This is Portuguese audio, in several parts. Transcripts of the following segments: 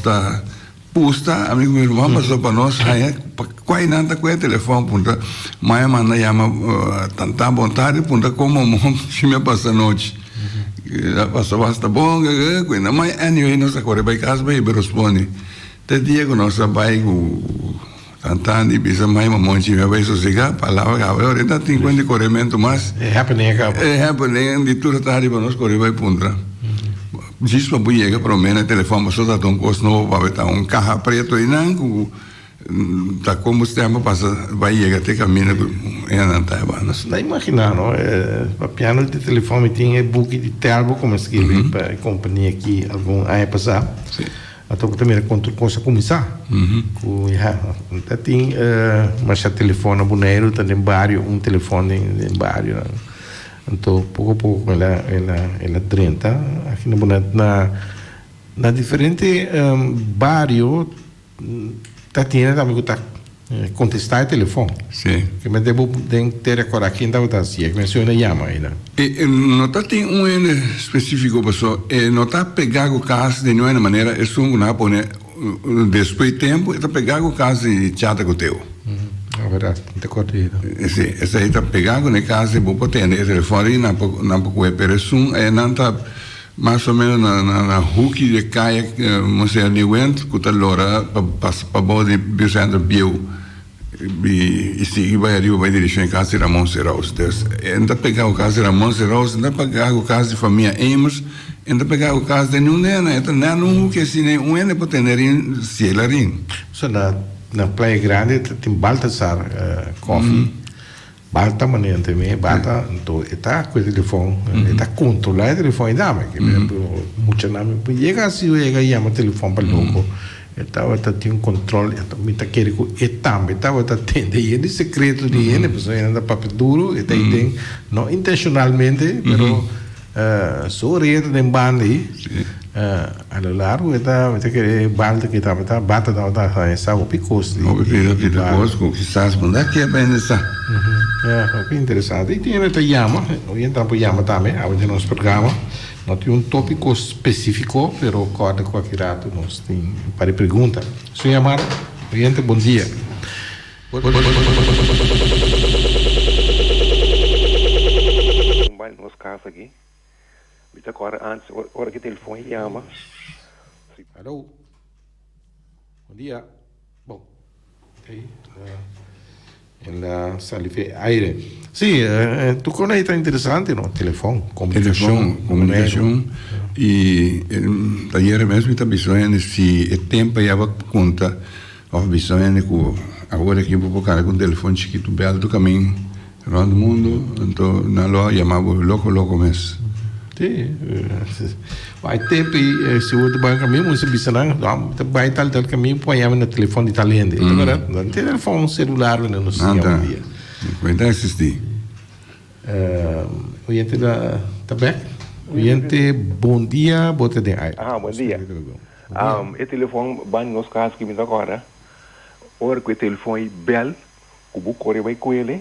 está pusta, amigo meu irmão, passou para nós, aí quase nada com o telefone, punta, mas manda chama tanta vontade, punta como se me passa a noite. Passou basta bom, mas anyway, nossa corre para casa, vai responde. Te dia que nossa vai cantando e bisa mais uma monte me vai sossegar, palavra, agora ainda tem quanto corremento mais. É happening, de tudo tarde para nós correr vai punta. Diz para o chega para o menos telefone, mas só dá um custo novo para estar carro preto e não, tá como o tempo passa, vai chegar até caminho e não tá bom. Não imaginar, não? O piano de telefone tinha book de telbo como escrevi para a companhia aqui algum ano passado. Até que também quando começa a começar, até tem mas o telefone aboneiro também vários telefone em vários. Então, pouco a pouco ela 30 aqui na diferente bairro tá tendo também que tá contestar o telefone. Sim. Que me devo ter agora aqui então tá assim, que menciona chama ainda. Não tá tem específico pessoal, não tá pegar o caso de nenhuma maneira, é só uma pone depois de tempo, tá pegar o caso e chata com o teu. É verdade, não te corrido. Sim, essa aí tá pegando no caso e vou poder o telefone não pouco é persum, não tá mais ou menos na hook de caia, mas é nem went, que tá lora para bode bisando bio e se vai ali vai dirigir em casa de Ramon Serraus. Ainda pegar o caso de Ramon Serraus, ainda pegar o caso de família Amos, ainda pegar o caso de nenhum nena, então não que assim nem um ene pode ter em cielarim. So na Praia Grande tem Baltasar Coffee, Balta maneira também, Balta, então está com o telefone, está controlar o telefone da mãe, que muita nome, chega assim, chega e chama o telefone para louco, estava tem controle, me está querendo que também estava atendendo ele secreto de ele, pessoa ainda papel duro, e tem não intencionalmente, mas só rede de bande a lo largo está que balda que está bata da essa o picos de picos com quizás bunda que é bem essa que interessante e tem até chama hoje então por chama também a gente nos programa não tem tópico específico pero corda qualquer rato nós tem para pergunta senhor Amaro gente bom dia nos casos aqui agora antes hora que o telefone chama. Alô. Bom dia. Bom. Okay. Ela salive aire. Sim, tu conecta interessante no telefone, comunicação e taller mesmo está bisogna se é tempo já vai conta of bisogna que agora que vou colocar com telefone chiquito belo do caminho around o mundo então na loja chamava loco mesmo. Vai ter se o banco mesmo se bisanang vai tal caminho põe no telefone italiano agora não tem telefone celular no sistema dia ainda existe o gente tá bem o gente bom dia bota de aí bom dia o telefone ban nos casos que me dá agora hora que o telefone bel o buco corre vai com ele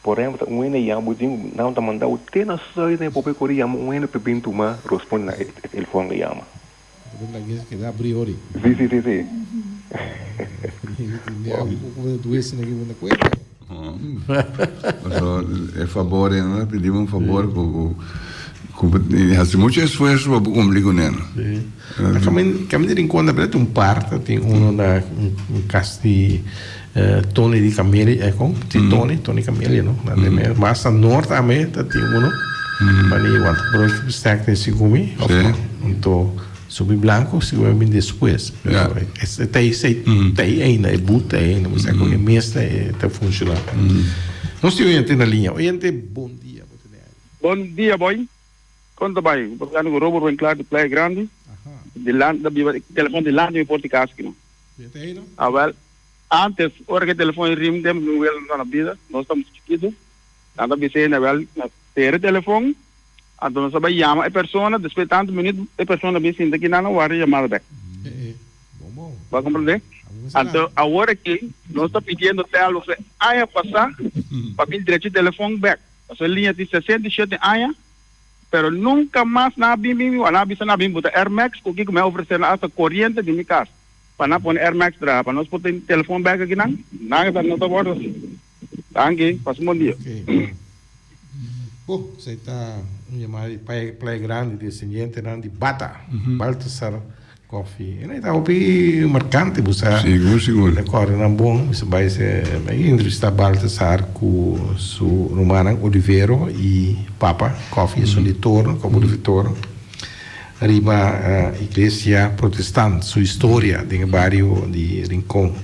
por exemplo, ene yang buding não tá mandando ter na saída para poder yang ene pebintu ma responde na telefone yama. Lagi que dá priori. Sim. Duas na que coisa. É favor, né? Pedimos um favor com muito esforço para cumprir né. Kami din conta para um par, tem na caso de Tony di Camelia, Tony Camelia, no? Mas a norte a meta tem mas nem o outro stack nesse gumi, então subir branco se vai vir depois. Tem ainda é buta ainda, mas é que o mês está funcionando. Nós temos na linha, bom dia. Bom dia, boy. Conta bem, porque no Robert vem claro de Praia Grande, de land da telefone de land em Porticas aqui, não? Well. Antes, hora que o telefone rim tem no na vida, nós estamos chiquitos, nada bem na well, ter o telefone, então nós vai chamar a pessoa, depois de tantos minutos, a pessoa bem senta aqui não vai chamar back. Bom. Vai compreender? Então, a hora que nós estamos pedindo telo, aí passar, para vir direto o telefone back. A sua linha de 67 anos, pero nunca más na bimbi na bimbi Air Max o que me oferecer hasta corriente de mi casa. Para poner Air Max para nós poder telefone back aqui não. Nada não tá bordo. Tangue, passa um bom dia. Okay. Bom, você está chamado de Playa Grande, descendente de Bata, Baltasar Coffee. E aí tá ouvi marcante, você. Seguro. Agora não bom, você vai entrevistar Baltasar com o Romano Oliveiro e Papa Coffee, são de Toro, como de Toro. Arriba a igreja protestante, sua história do bairro de Rincon.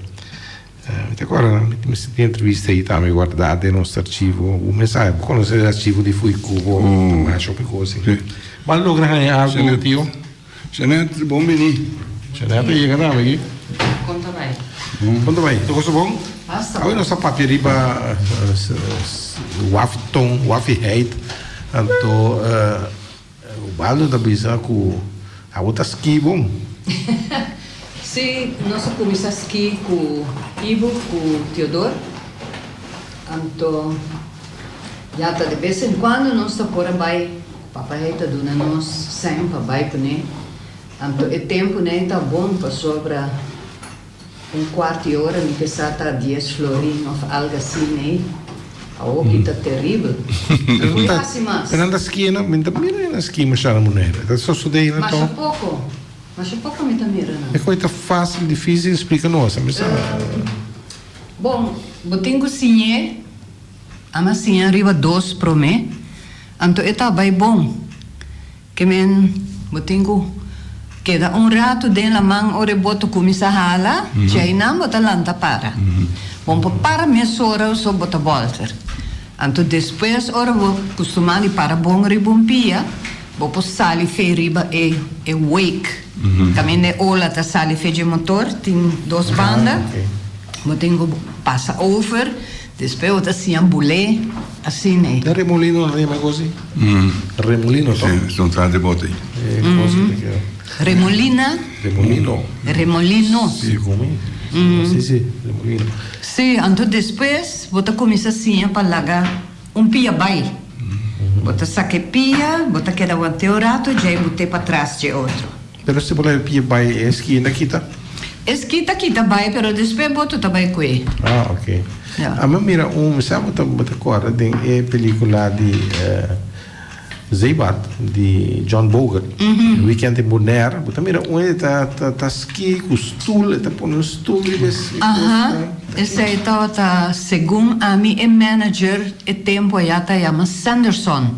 Agora, nessa entrevista aí também guardada no nosso arquivo, o mensagem, conosco o arquivo de Fuicubo, acho que coisa. Mas logo ganhar algo, tio. Jeanette, bom menino. Jeanette, chega lá, aqui. Conta bem. Conta bem, tu gostou bom? Basta. Agora nossa papel riba, o afton, o afheid, então o baldo da bisa com a outra ski bom. Sim, nós começamos aqui com Ivo, com o Teodoro. Então, já está de vez em quando nós estamos por aí, o papai está dando nós sempre para aí, né? Então, o tempo né está bom para sobra quarto de hora, que está 10 florinhos ou algo assim, né? A outra está terrível. Não assim mais. Mas na ski, não, mira na ski, mas já não é. É só estudei, Mas então. Mas um pouco me mira, não. É coisa fácil, difícil, explica nossa, mas bom, eu tenho cozinhar, mas sim arriba 2 para mim, então está bem bom, que eu tenho que dar rato dentro da mão, ora boto começar a rala, já não botar lanta para. Bom, para minha sora eu só botar volta. Então depois, ora vou costumar para bom ribumpia, vou postar ali riba e wake. Também é ola da sala de motor, tem 2 bandas. Eu tenho passa over, depois eu assim ambulé, assim né. É remolino, não é mais coisa? Remolino, Sim, são trás de bota aí. Remolina. Remolino. Sim, como? Sim, remolino. Sim, então depois você começa assim para largar pia bai. Você saque pia, você queda um teorato, já botar para trás de outro. Pero se pode pia bai esqui na kita? Esqui tá bai, pero depois boto também com ele. Ah, ok. Yeah. Mas mira, sabe bota agora tem a película de Zeibat, de John Bogart, Weekend in Bonaire. Bota mira, tá ski com stool, tá pondo stool e desse. Esse aí tá segundo a minha manager, e tempo já tá chama Sanderson.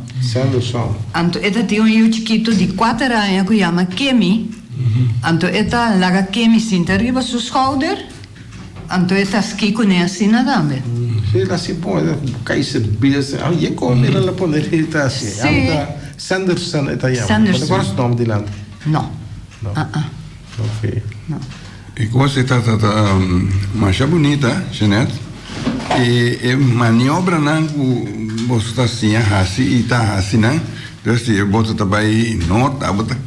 Então, ele tem um chiquito de 4 anos que chama Kemi. Então, ele larga Kemi sem arriba seu schouder. Então, ele ski com ele assim também. Sim, assim, bom, cai cerveja. Ah, e como ele lá pode ele tá assim. Sanderson, ele tá chamando. Mas qual é o nome dele? Não. Ok. Não. E você está mais bonita, Jeanette. E maniobra não você está assim, e está assim, não? Então, se você está bem nota, você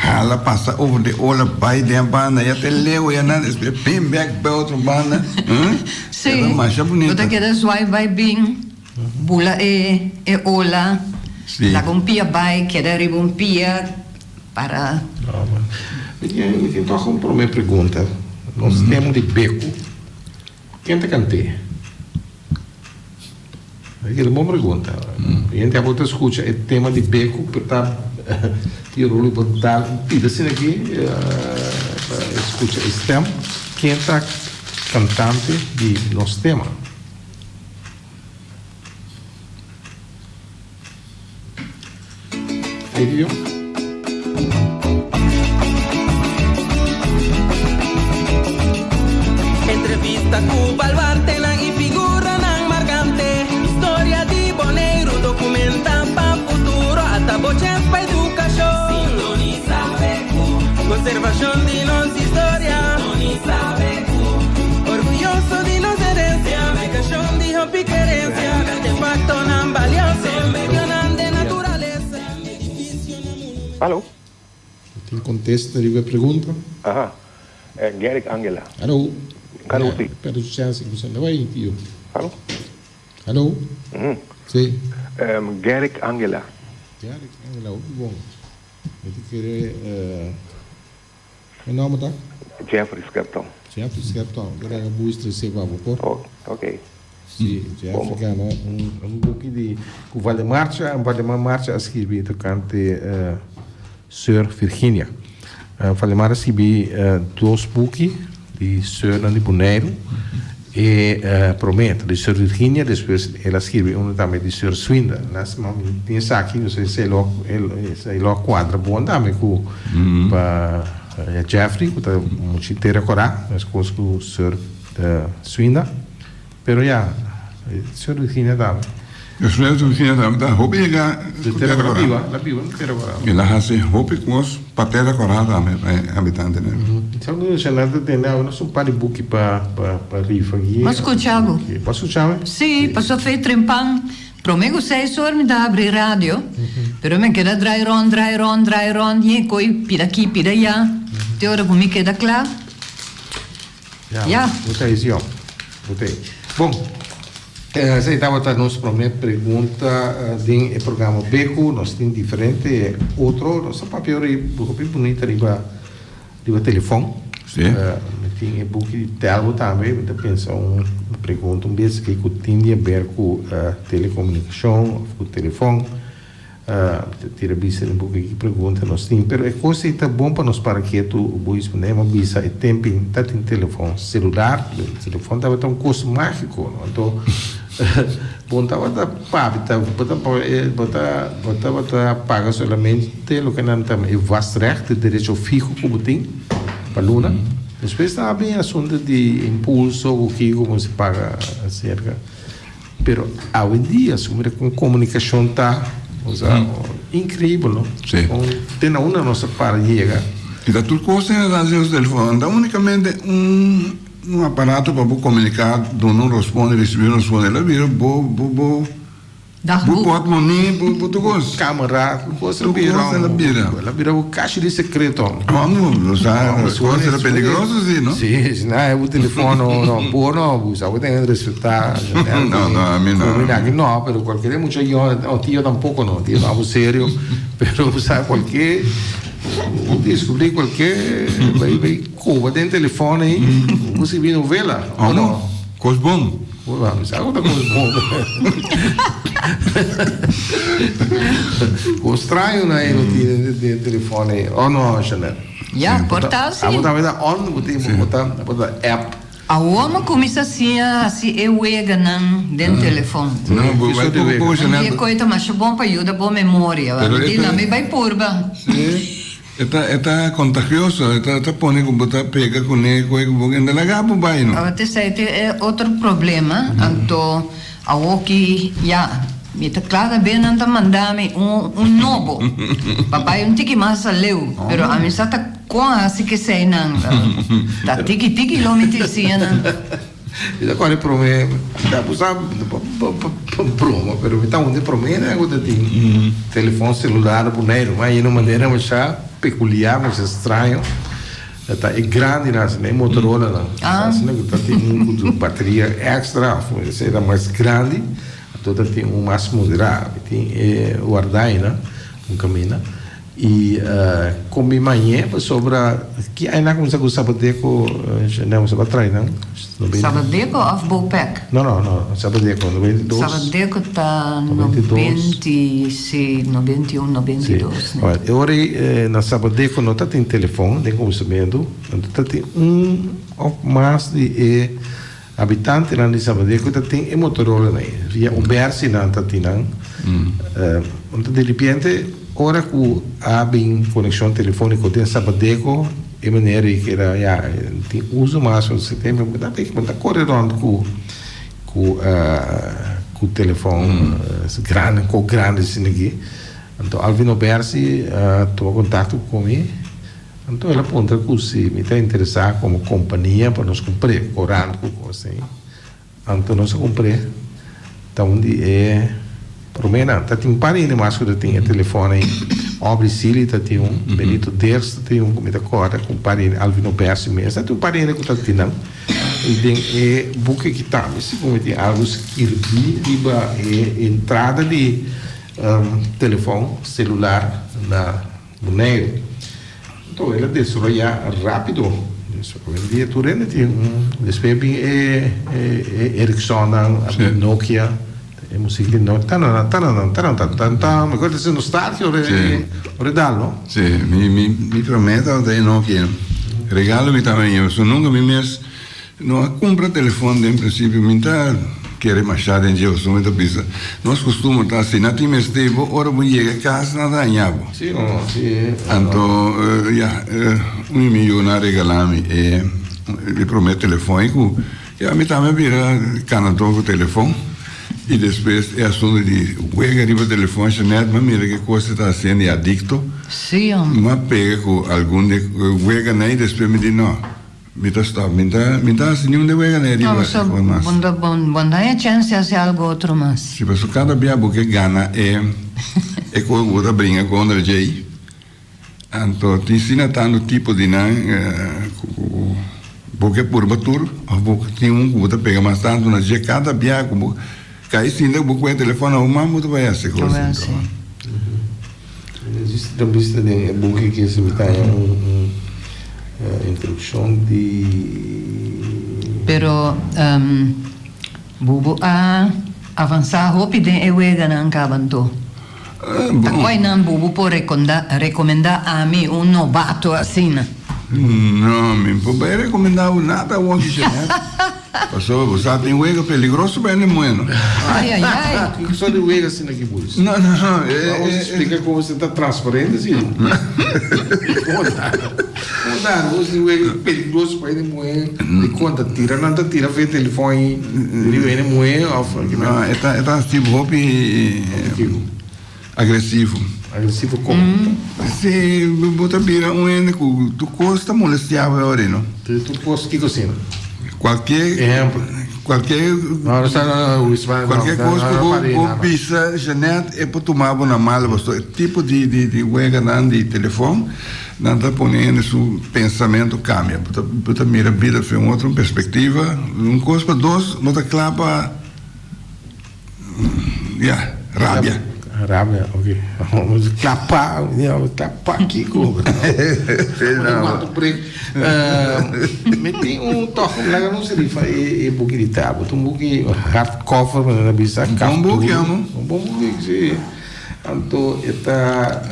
hala passa over de ola by de banda, e até leu e nada, bem back para outra banda. Sim. Mais bonita. Você quer zoar vai bem, bula e ola, la gompia vai, quer ribompia para. Me tem toch uma primeira pergunta. Nós temos de beco. Quem te cantei? É uma boa pergunta. A gente a volta escuta o tema de beco, para eu vou botar e assim aqui escuta esse tema. Quem está cantante de nosso tema? Aí viu? Entrevista com Balbarte e figura não marcante. História de Boneiro documenta para futuro. Até bochas para educação. Sintoniza Beco. Conservação de nossa história. Sintoniza Beco. Orgulhoso de nossa herencia. Medicação de roupa querência. Artefacto não valioso. Medio não de natureza. Alô? Tem contexto da pergunta? Aham. É Garrick Angela. Alô? Alô, sim. Pero chance que você não vai, tio. Alô? Alô? Sim. Garrick Angela. Ja, dat is ook bom. Weet ik weer, mijn naam is Jeffrey Skepton. Jeffrey Skepton. Dat is een boeister zeker voor. Oh, oké. Sim, Jeffrey Gano, boekje die Vale Marcha escrevi tocante Sir Virginia. Vale Marcha escrevi dois boekjes, die Sir de Bonaire e Prometo, di Sir Virginia, depois ela scrive uno também di Sir Swinda. Mas tinha aqui, não sei se ele quadra bom também com Jeffrey, que tá muito inteira corá, mas com o Sir Swinda. Pero ja, Sir Virginia também. Sir Virginia também, hoop ik la viva, inteira corá. E lá assim, hoop ik was patera corá também, habitante, né? Então, nós temos um par de book para rifa aqui. Mas escuchava? Posso escuchar? Sim, passou feito trempang. Promego 6 horas me dá abrir rádio. Pero me queda dry rond, e coi pira aqui, pira já. Te hora que me queda claro. Ja. Botei isso, ó. Botei. Bom, essa estava a nossa primeira pergunta do programa Beco. Nós temos diferente outro, nosso papel é muito bonito do telefone. Sim. Tem book de telefone também. Eu penso uma pergunta vez que tem a ver com telecomunicação, com o telefone. Tira bisa um pouco aqui pergunta nós temos, pero é coisa que tá bom para nós para que tu bois podemos bisa é tempo tá tem telefone celular, o telefone tava tão custo mágico, então bom tava bota paga somente o que não tem é vast recht de direito fijo como tem para luna. Depois está bem assunto de impulso o que como se paga acerca, pero hoje em dia com comunicação tá incrível, não? Sim. Tem uma nossa para chegar. E da tudo coisa é o telefone, dá unicamente um aparato para comunicar, não responde, receber, não responde, ela vira, pode money, tudo coisa. Câmera, coisa ela vira o caixa de secreto. Não, as coisas são perigosas, sim, não? Sim, não é o telefone, não, bom, não, você tem que respeitar. Não, a mim não. Não, pero qualquer mucho tío tampoco no, tío algo sério, pero sabe qualquer descobrir qualquer vai Cuba tem telefone aí, você viu novela? Ou não? Coisa bom. Sabe outra coisa bom? O estranho não é de telefone, ou não, Chanel? Ja, portal sim. Botar on, botar app. A homem começa assim eu ega dentro do telefone. Não, vai tu coisa, né? E coisa mais bom para ajudar boa memória. E lá me vai purba. Sim. Está contagioso, está pondo como botar pega com ele, com ele na gabo vai, não? Até sei é outro problema, então a que já me tá claro bem não tá mandando novo. Papai não tem que mais leu, pero a mim tá quase que sei não. Tá tiki lo me dizia não. E agora promete, dá para usar promo, pero me tá onde promete, né? Agora tem telefone celular boneiro, mas aí não maneira mas já peculiar, mas estranho. É grande, né? Motorola, não. Assim, né? Tem bateria extra, será mais grande. Toda tem mais moderado, tem o Ardai, né? Caminho. E como manhã sobre que ainda começa com o Sabadeco, não se vai trair, não? Sabadeco ou Bopec? Não, Sabadeco 92. Sabadeco está 91, 92. Né? Agora na Sabadeco não tem telefone, tem conhecimento, então tem ou mais de habitante lá de Sabadeco, tem Motorola, né? Via o Bersi não tem não. Então de repente ora que há bem conexão telefônica tem Sabadeco de maneira que era já tem uso mais o sistema dá bem que está correndo com o telefone grande assim aqui então Alvino Bersi tomou contato comigo então ela aponta que se me está interessado como companhia para nós comprar correndo com assim então nós comprei então onde é Romena, tem um parente mais que tem telefone aí, Obre Sili, tem Benito Derst, tem como corda com parente Alvino Bersi mesmo, tem parente que tem não, e tem buque que tá, mas como tem algo que riba entrada de telefone celular na boneiro. Então ela desarrolla rápido. Hoje em dia tu rende depois Ericsson, Nokia, música de Nokia, me guarda se no stadio regalo. Sì, mi prometto da Nokia. Regalo-me também, eu só nunca me mes não compra telefone em princípio, me tá querer machar em dia, só muito pisa. Nós costumamos estar assim, na time esteve, ora vou chegar a casa nada anhavo. Sì, no, sì. Então, milhão na regalame e lhe prometo telefone que a mim também vira canadão com o telefone e depois é assunto de pega riba telefone chanet, mas mira que coisa está sendo adicto. Sim, Mas pega com algum de pega nem depois me diz não. Me dá assim nenhum de pega nem riba. não, só bom, dá a chance de fazer algo outro mais. Se você cada biabo que gana é com o da brinca com o Jay. Então, te ensina tanto tipo de porque por batur, porque tem que pega mais tanto na Jay cada biabo cai sim, eu vou telefone ao mamãe vai essa coisa. Existe também um book que se me dá introdução de. Pero bubu avançar rápido e wega não cabanto. Poi não bubu pode recomendar a mim novato assim. Não, me pode recomendar nada ao que passou, você tem wega peligroso bem bueno. Ai. Só de wega assim aqui por isso. Não. Vamos explicar como você está transparente assim. Como dá? Você wega peligroso para ele moer. E quando tira, não tira, vê telefone, ele vem moer. Não, é tipo hobby agressivo. Agressivo como? Se bota bira tu costa molestiava ora, não? Tu posso que cocina? Qualquer coisa que pisa, Janet, é para tomar na mala, você tipo de wega de telefone, não está ponendo seu pensamento cambia, para mira a vida foi outra perspectiva, coisa para dois, outra clapa, rábia. Rábia, ok. Vamos clapar aqui com. Me tem toque lá não se rifa e buque de tábua, buque hardcover na bisa buque, sim. Então está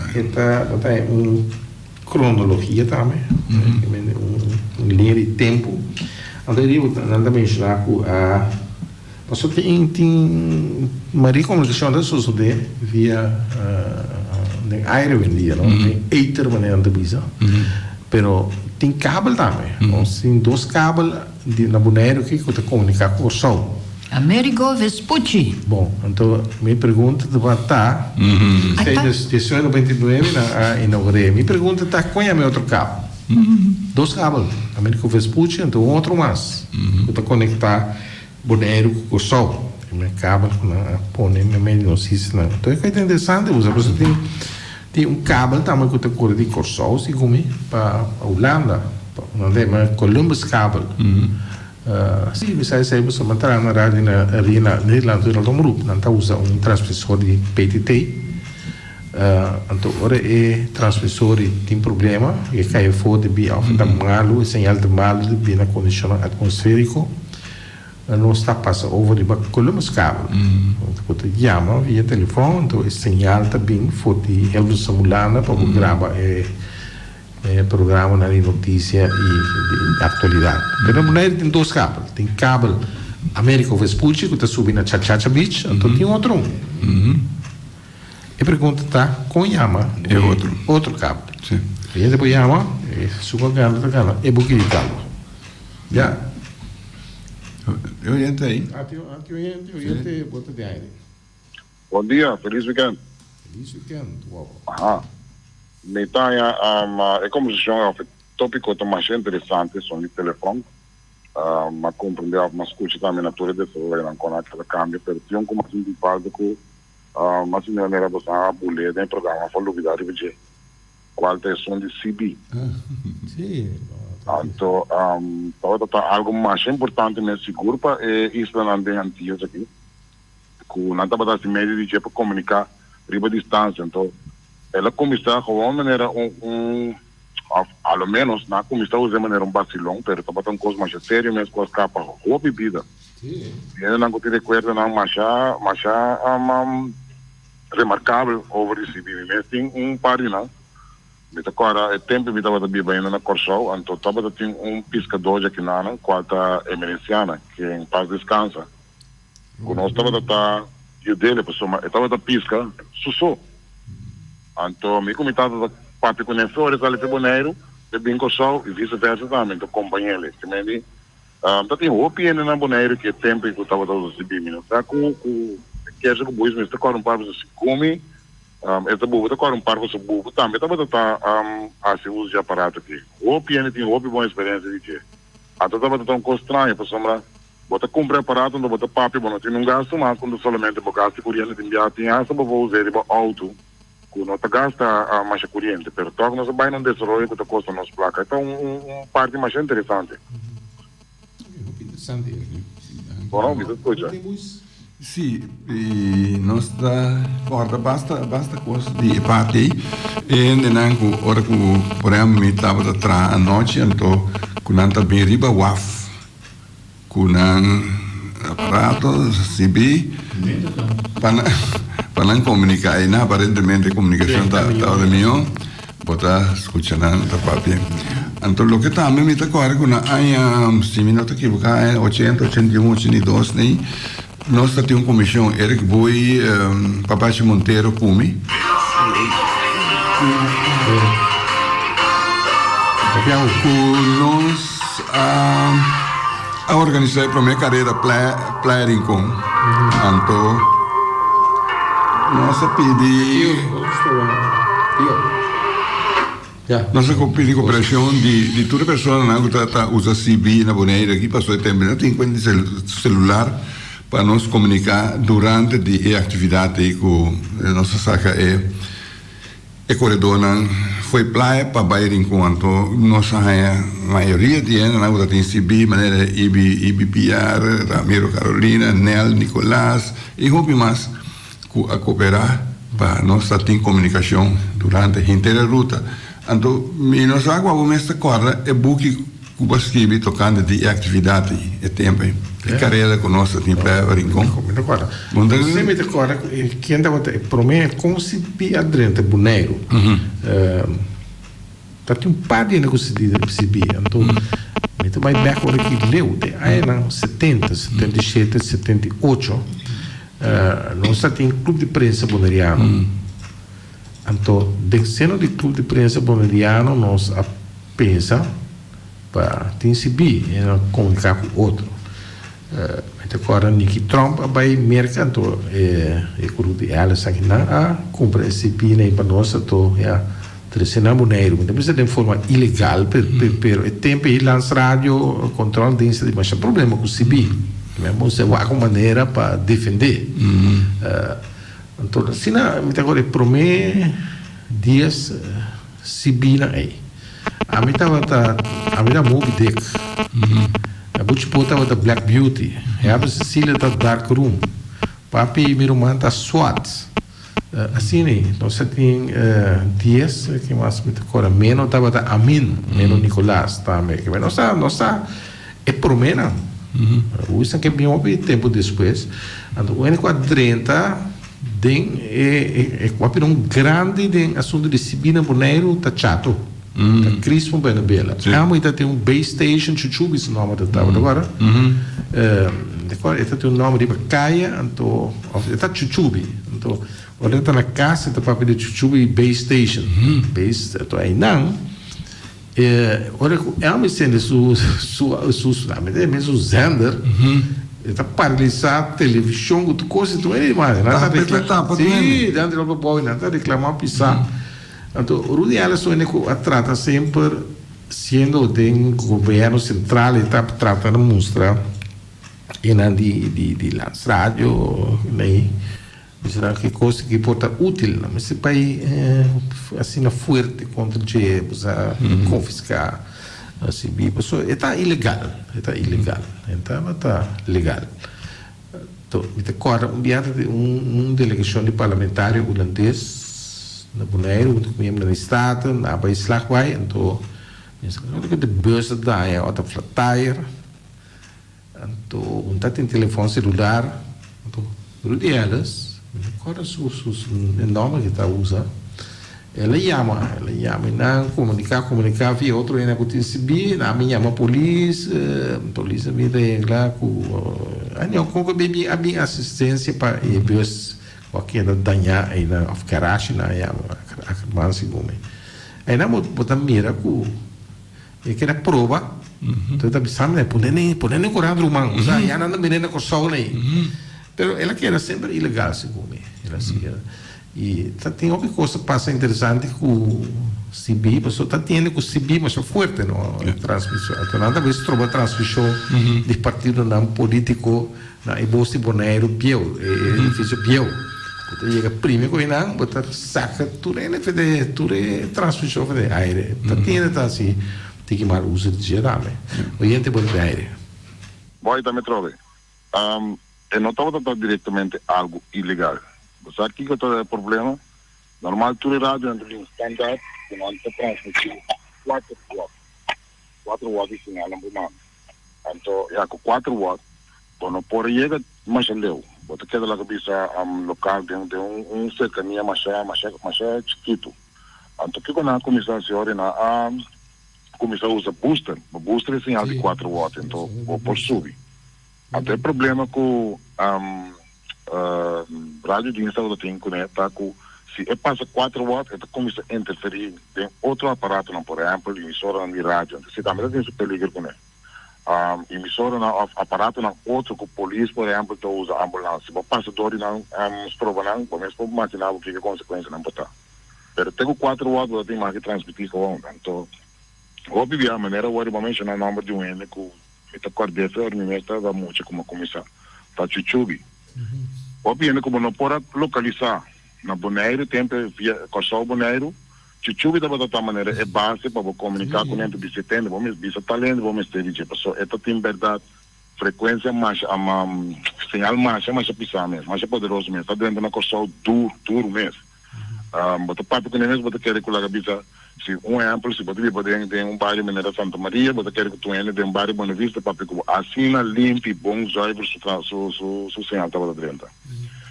cronologia também, linha de tempo. Então eu não mencionar mas só tem Maria comunicação da sociedade via aéreo vendia, não? Tem ether maneira de bisa, pero tem cabo também, tem dois cabos na boneiro que você comunica com o sol. Amerigo Vespucci. Bom, então me pergunta de batar, desde 1999 na inaugurei. Me pergunta tá qual é meu outro cabo? Dois cabos, Amerigo Vespucci, então outro mais, você conectar boneiro com o sol, me acaba põe no meio não sei se não. Então é interessante, você tem cabo também que tem cor de corsol, se como para a Holanda, não tem mas Columbus cable. Se você sai você manter na rádio na arena Nederland do Omroep, não tá usa transmissor de PTT. Então ora transmissor tem problema, e cai fora de alfa da malo, sinal de malo de na condição atmosférico. Não está passando over de Columbus cable. Você chama via telefone, então o sinal também foi de Elvis Samulana para gravar programa na notícia e de atualidade. Pero não tem dois cabos. Tem cabo Amerigo Vespucci que está subindo na Chachacha Beach, então tem outro. E pergunta tá com chama é outro cabo. Sim. E depois chama suba gana e buque de cabo. Já. Eu entrei. Eu bota de aire. Bom dia, feliz weekend. Feliz weekend. Detalhe, é como se chama, tópico mais interessante, são de telefone. Mas compreender, mas escuta também na tua rede social, não conhece cada câmbio, mas tem como assim de parte que mas se não era você a bulé dentro do programa, foi novidade de qual é som de CB. Sim. Então, algo mais importante mesmo seguro para isso não tem antigos aqui. Que não estava dando meio de para comunicar riba distância. Então, ela começou com uma maneira, ao menos, na começou de maneira vacilão, pero estava tão coisa mais séria mesmo com as capas, ou bebida. E ela não te recuerda, não, mas remarcável over esse bebê. Mas tem par de não. Agora, é tempo que estava bebendo na Corsol, então estava tem pescador aqui na quarta emergenciana, que em paz descansa. Quando nós estava e o dele, pessoal, estava da pisca, sussou. Então, me comitado da parte conhecedores, ali foi boneiro, bebem Corsol e vice-versa também, então companheiro. Que me diz, tem opinião na boneiro que é tempo que estava todos os bebendo. Tá com que essa coisa, mas está com um par de se come. Esta buba está com um par de buba também, estava a se usa de aparato aqui. Opinião tem boa experiência de que. Até estava tão constranho, pessoal, bota comprar aparato, não bota papo, não tem um gasto, mas quando somente o gasto corrente tem essa, vou usar de auto. Não está gasta mais corrente, pero toca nós vai não desenvolver que custa nossa placa. Então parte mais interessante. Bom, me escuta. Sì, nostra guarda basta coisa di parte e nenanco ora que porém me tava da tra a noite então kunanta bem riba waf kunan aparato CB para comunicar e aparentemente comunicação tá da mio bota escuchando da papi então lo que também me tá agora com a se me não tá equivocado 881 82 nem nós temos uma comissão, Eric Boi, Papachi Monteiro, Cumi. Nós a organizar para minha carreira Playa Rincón. Então, nós pedimos cooperação de toda pessoa que está usando CB na boneira aqui, passou o tempo, não tem conta celular, para nos comunicar durante a atividade que a nossa saca é corredor foi praia para Bahia enquanto nossa maioria de gente tem CB maneira IBPR, Ramiro Carolina, Nel, Nicolás e houve mais a cooperar para nós ter comunicação durante a inteira ruta. Então, nós água o mês da corda é buque Cuba escreve tocando de atividade e tempo. E carreira com nós em Playa Rincón. Agora, você me decora que andava para mim como se pia adrente boneiro. Tá tem par de negócio de perceber. Então, me vai back hora que leu de aí na 70, 77, 78. Nós tem clube de prensa boneriano. Então, descendo de clube de prensa boneriano, nós pensa para receber e comunicar com o outro. Agora, Nicky Trump vai mercado e o de ela aqui na compra esse pina para nós então trazendo boneiro. Então isso é de forma ilegal, pero o tempo e lança rádio controle dentro de mais problema com o CB. Mesmo se vai com maneira para defender. Então assim me agora promete dias CB na aí. A mim tava Moby Dick. A Butchpo tava da Black Beauty. A Cecília da Dark Room. Papi e meu irmão da SWAT. Assim, nós tem dias que mais me agora menos tava da Amin, menos Nicolás também. Nós é promena. Isso é que bem houve tempo depois. Então, o N40 é um grande assunto de Sibina Boneiro tá chato. Crispo bem bela. Realmente tem base station, Chuchubi, esse nome da tábua agora. Agora tem nome de Bacaia, então está Chuchubi. Então, olha está na casa, está para de Chuchubi base station. Base, então aí não. Olha, é uma cena é mesmo o Zender. Está paralisado, televisão, outra coisa, tu é demais. Não está reclamando. Sim, dentro do boi, não está reclamando, pisar. Então, o Rudy Ellison trata sempre, sendo de governo central, ele está tratando de mostrar de lançar rádio, será que coisa que pode ser útil, mas esse país assim forte contra o confiscar, assim, está ilegal, então está legal. Então, agora, delegação de parlamentares holandês na Bonaire, onde comemos na Estado, na Bahia Slagway, então, de bus da é outra flat tire, então, tem telefone celular, então, tudo elas, agora, os enormes que está usando, ela chama, não comunicar via outro, ainda que tem CB, na minha chama polícia me dá lá com a assistência para bus qualquer danhar aí na garagem na mas segundo aí na botar mira com e que era prova então tá pensando né podendo correr o mano já já não menina com sol aí pero ela que era sempre ilegal segundo ela assim e tem outra coisa passa interessante com o CB, mas está tendo com o CB mas é forte não transmissão então nada vez troca transmissão de partido não político na Ibosi Bonaire Biel edifício Biel então chega primeiro com não botar saca tudo é fede tudo é transmissão de aire está tendo tá assim tem que mal uso de geral o gente pode de aire Vai também trove eu não estava diretamente algo ilegal. Você aqui que todo o problema, normal tudo rádio entre um standard, que não está transmitindo 4 watts de sinal no mano. Então, já com 4 watts, quando por chega, mas leu. Você quer lá que bisa local de cercania, mas é chiquito. Então, que quando começar a senhora começar a usar booster é sinal de 4 watts, então vou por subir. Até problema com rádio de instalação tem que conectar com se passa 4 watts, então começa a interferir em outro aparato, não, por exemplo, emissora de rádio. Se também tem esse peligro com ele. Emissora na aparato na outro com polícia, por exemplo, que usa ambulância. Se passa dor e não prova não, começa a imaginar o que é consequência não botar. Mas tem 4 watts, você tem mais que transmitir com onda. Então, óbvio a maneira o eu mencionar o nome de um ene com esta cordeça, o ministro da muito como começar. Tá chuchubi. Óbvio como não pode localizar na Bonaire, tempo via Corsol Bonaire, chuchubi da outra maneira é base para comunicar com o de setembro, vamos bisa talento, vamos ter de pessoa, esta tem verdade frequência mais sinal mais pisar mesmo, mais poderoso mesmo, está dentro na Corsol duro mesmo. Bota papo com eles, bota querer com a bisa se um exemplo, se você pode ter bairro Mineira Santa Maria, você quer que tu entre em bairro Boa Vista, para que assina limpo e bom jogo su sinal estava dentro.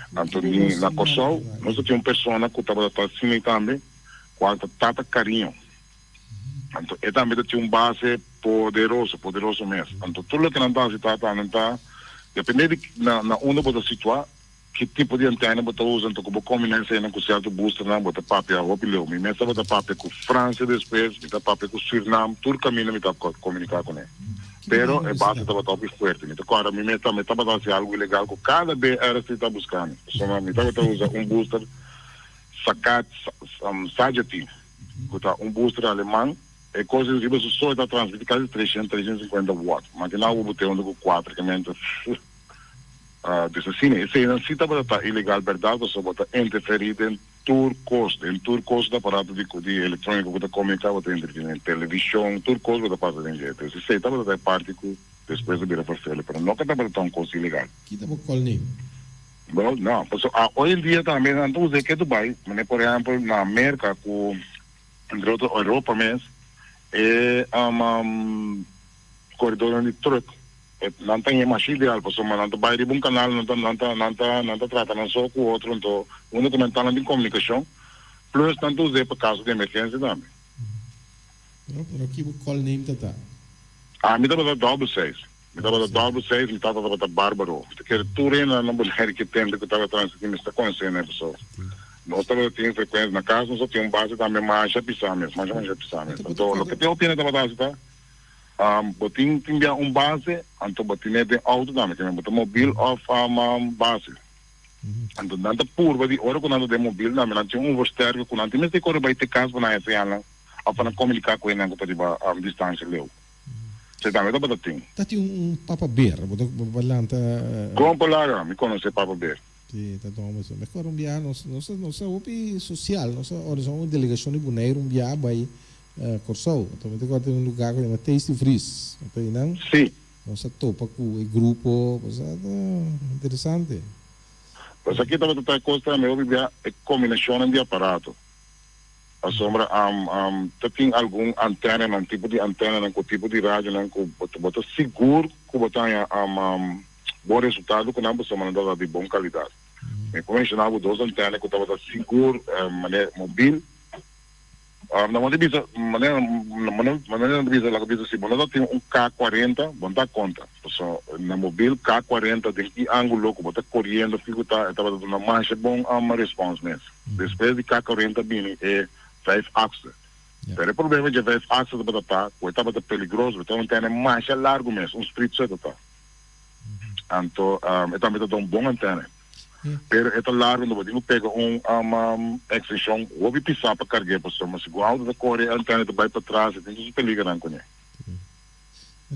Então, na Corsol, nós temos uma pessoa que estava assim também, quanto tata carinho. Então, e também tinha base poderoso mesmo. Então, tudo que não está, depende na onde você situar, que tipo de antena você usa, então como combinação com certo booster, não, você papel, opileu, me meta você papel com França depois, me papel com Suriname, tudo caminho me tá comunicar com ele. Pero é base estava top forte, então agora me meta fazer algo ilegal com cada BR que está buscando. Só me estava usa booster Sacat Sajati, que booster alemão, é coisa que você só está transmitindo quase 350 watts, mas que não o botão com 4 que mente se não se está ilegal verdade, você bota interferir em todo custo do aparato de eletrônico que está comunicado em televisão, todo custo da parte de jeito. Se está bota parte que depois de vir a fazer, mas não que está bota um custo ilegal. Que está qual nem? Bom, não, hoje em dia também não usa que Dubai, mas por exemplo na América com entre outros Europa mesmo é corredor de truck. Não tem mais ideal, porque não está vai de um canal, não está tratando só com o outro, então unicamente de comunicação, plus tanto usar para caso de emergência também. Por aqui o call name está? Me estava da double 6, me estava da Bárbaro, porque tudo na mulher que tem que estava transmitindo está conhecendo a pessoa. Nós estava tendo frequência na casa, nós só tínhamos base também mais a pisar mesmo, então o que tem opinião da batata está botin tinha base, então botin de auto também, tem botin mobile of base. Então nada puro, de hora quando de mobile também, não tinha verstergo quando não tinha que correr para ter casa para essa ala, para comunicar com ele para distância leu. Você também tá botin. Tá tinha Papa Bear, botou balanta. Como palavra, me conhece Papa Bear. Sim, tá bom, mas me corre nossa OP social, nossa uma delegação de Bonaire vai Corsol, então tem um lugar que chama Tasty Freeze, então não? Sim. Você topa com o grupo, você interessante. Pues aqui também está costa meu bibia é combinação de aparato. A sombra tem algum antena, um tipo de antena, um tipo de rádio, que bota seguro que botar bom resultado que não você manda de boa qualidade. Me convencionava duas antenas que estava seguro, maneira móvel. Na maneira de lá que diz assim, nós tem um K40, bom dá conta. Na móvel K40 tem que ângulo que bota correndo, fica estava dando uma marcha bom uma resposta mesmo. Depois de K40 bem é 5 axis. Pero o problema de 5 axis de tá, que estava perigoso, então antena marcha largo mesmo, street set tá. Então, também dá bom antena. Pero esta largo não pode pegar extensão, ouve pisar para carregar por cima, mas se o alto da corre a antena vai para trás, tem que se peligar não conhece. O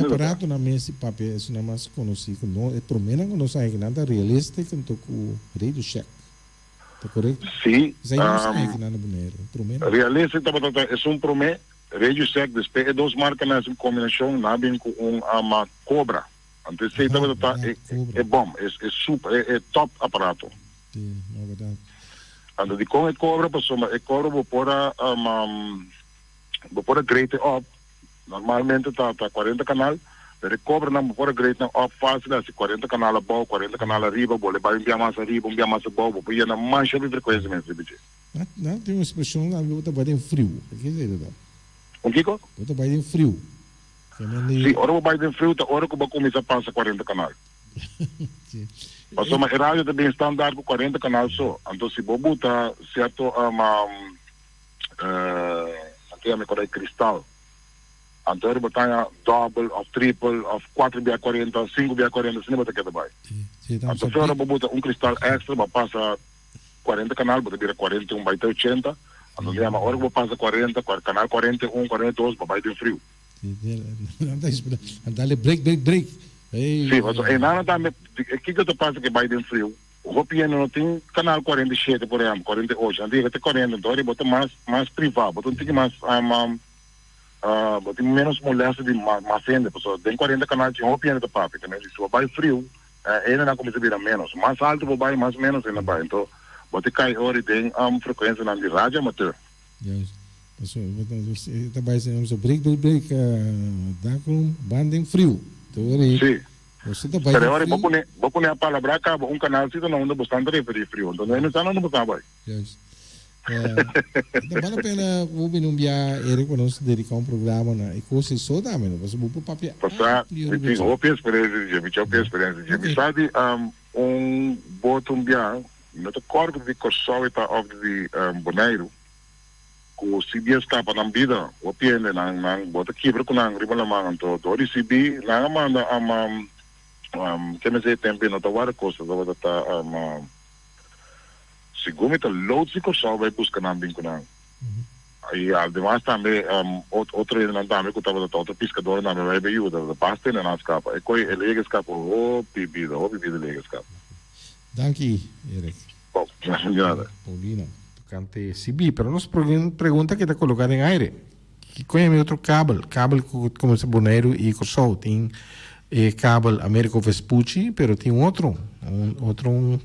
aparato na mesa de papel é mais conhecido, não é pelo menos não sai que nada realista que não com radio check. Tá correto? Sim. Sai não sai que nada bonito, pelo menos. Realista é um promê, radio check, depois é duas marcas nessa combinação, na bem com uma cobra. Então, se é bom, é super, é top aparato. Sim, é verdade. Então, de como é cobra, vou pôr a grate up. Normalmente está 40 canal, mas cobra não vou pôr a grate up fácil, assim, 40 canal abaixo, 40 canal arriba, vou levar enviar mais arriba, enviar mais abaixo, vou pôr na mancha de frequência mesmo. Não, tem uma expressão lá, eu estou bem frio. O que é isso? O que é? Eu estou bem frio. Sim, ora vou bater frio, ora que vou começar a passar 40 canal. Mas uma rádio também standard com 40 canal só. Então se vou botar certo aqui é me cristal. Então eu botar double, ou triple, ou 4/40, 5/40, assim não vai ter que dar. Então se eu vou botar cristal extra, vou passar 40 canal, vou ter 41, vai ter 80. Então a hora que vou passar 40, canal 41, 42, vou bater frio. Andale break. Sim, mas nada também. O que eu passo que vai dentro frio? O Ropiano não tem canal 47, por exemplo, 48. Antes até 40, então ele bota mais privado, bota tem mais bota menos moléstia de mais fenda, pessoal. Tem 40 canais de Ropiano da papo, também. Se o vai frio, ele não começa a virar menos. Mais alto o vai, mais menos ele vai. Então, bota cai hora e tem frequência na de rádio amateur. Está baixando o break, dá com banda em frio. Sim. Você está baixando. Pero agora vou pôr a palavra acaba canal se não anda bastante referir frio. Então não está não botar vai. Então vale a pena ouvir ele quando se dedicar programa na e coisa só dá menos. Você vou pôr papel. Passar, tem roupa experiência, de sabe botão não te corpo de corsol está de Bonaire. Com o CB escapa na vida, o piene nang bota quebra com nang riba na mão to do CB nang manda que me sei tempo no tawara costa do tá segundo tá load se corsol vai buscar nang bem com nang aí ademais também outro ainda não também que tava outro pescador na vai be ajuda da pasta na escapa é coi ele escapa o bebida ele escapa. Danke, Eric. Bom, nada. Paulina. Cante CB, pero nos pregunta que está colocado em aire. Que conhece outro cabo como esse Bonaire e Corsol. Tem cabo Américo Vespucci, pero tem outro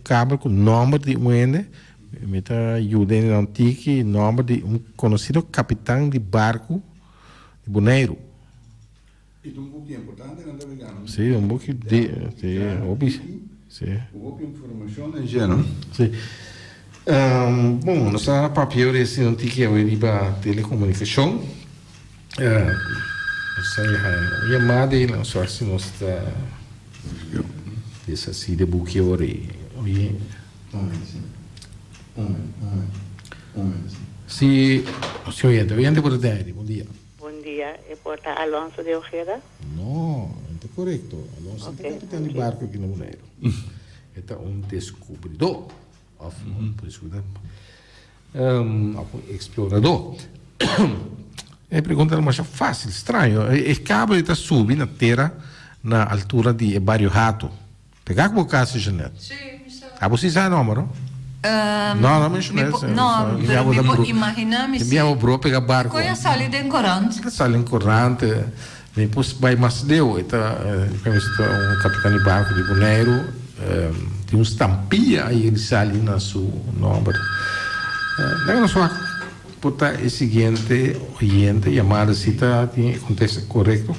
cabo com nome de me está ajudando antigo, nome de conhecido capitão de barco de Bonaire. E um pouquinho importante, não está ligado? Sim, pouquinho Houve informação em geral. Sim. Bom, nossa papel é assim antiga para telecomunicação. Nossa chamada e nossa assim nossa essa sede buque ore. Se o senhor entra por dentro, bom dia. Bom dia, é porta Alonso de Ojeda? Não, é correto. Alonso é capitão de barco aqui no Bonaire. É descobridor. Explorador. É pergunta mais fácil, estranho. O cabo está subindo na terra na altura de Barrio Rato. Pegar com o caso, Janete? Sim, você sabe o número? Não, Não, imaginamos se... Abbiamo pegar barco. Coia sali den corante. Sale em corrente. Depois vai mais deu, um capitão de barco de Bonaire, tem um estampilha aí ele sai ali na sua nome. Não só botar o seguinte oyente chamada cita tem contexto correto.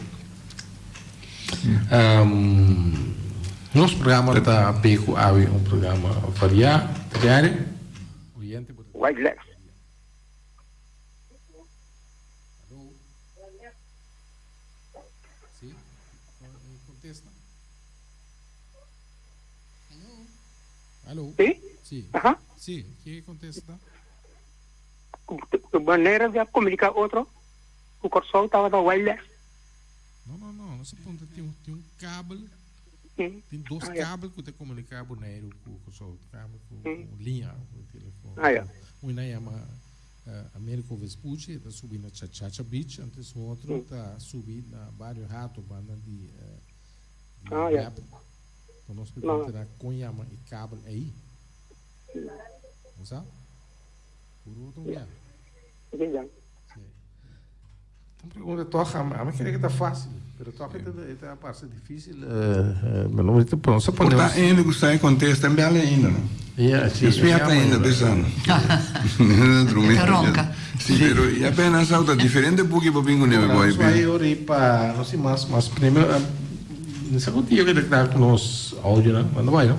Nosso programa está pego a um programa variado, diário. Oyente. White Lex. Alô? Sim? Sim. Aham. Sim, o que contesta? Que maneira de comunicar outro? O Corsol estava da White Lex. Não, nessa ponta tem um cabo. Tem dois cabos que te comunicam com o cabo com linha do telefone. Um é uma Américo Vespucci, está subindo na Chachacha Beach, antes o outro está subindo na Barrio Rato, banda de rap. Então nós perguntamos a Cunhama e cabo aí. Não sabe? Por outro dia. Então pergunta toca, a minha queria que está fácil. Pero toca é a parte difícil. Mas não está pronto. Só Porque ainda que sai contexto também ainda, não? Espiata ainda pensando. Ronca. Sim, pero e apenas alta diferente porque para bingo neve boy. Vai oripa, não sei mas primeiro nessa contigo que está com nos áudio, né? Mas não vai, não.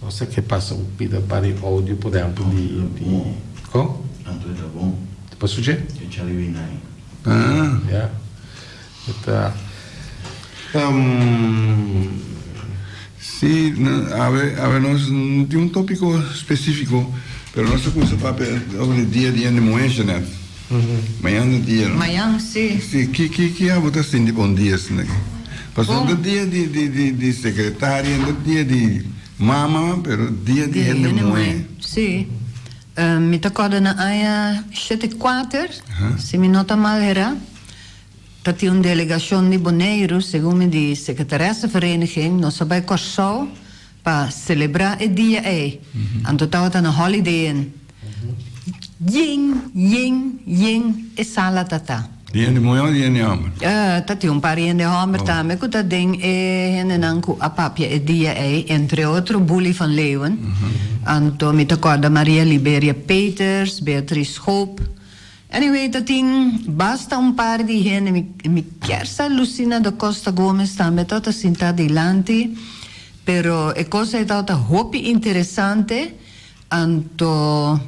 Não sei que passa o pida para o áudio, por exemplo, de como? Antônio tá bom. Depois sujeito? É Charlie Vinay. Yeah. Está. Sí, a ver, nós não tem um tópico específico, pero nós começamos a falar sobre dia de moencha, né? Manhã do dia. Manhã, sim. Sim, que a votação de bom dia, né? Passou do dia de secretária, do dia de mama, pero dia de moencha. Sim. Me recordo na área 74, se me nota mal era. Dat een delegatie de Bonaire, segundo de secretaressenvereniging, nós vai Corsol para celebrar o dia aí. En totaal dan een holiday. Ying, e sala tata. Dia de manhã ou dia de homer? Dat een paar in de homer também, que dat ding en dan a papje e dia aí, entre outros, Bully van Leeuwen. En toen me recordo Maria Liberia Peters, Beatrice Hoop. Anyway, dat ding basta un par di gente, mi chiesa Lucina da Costa Gomes também tota sinta adelante, pero e cosa è stata hobby interessante, anto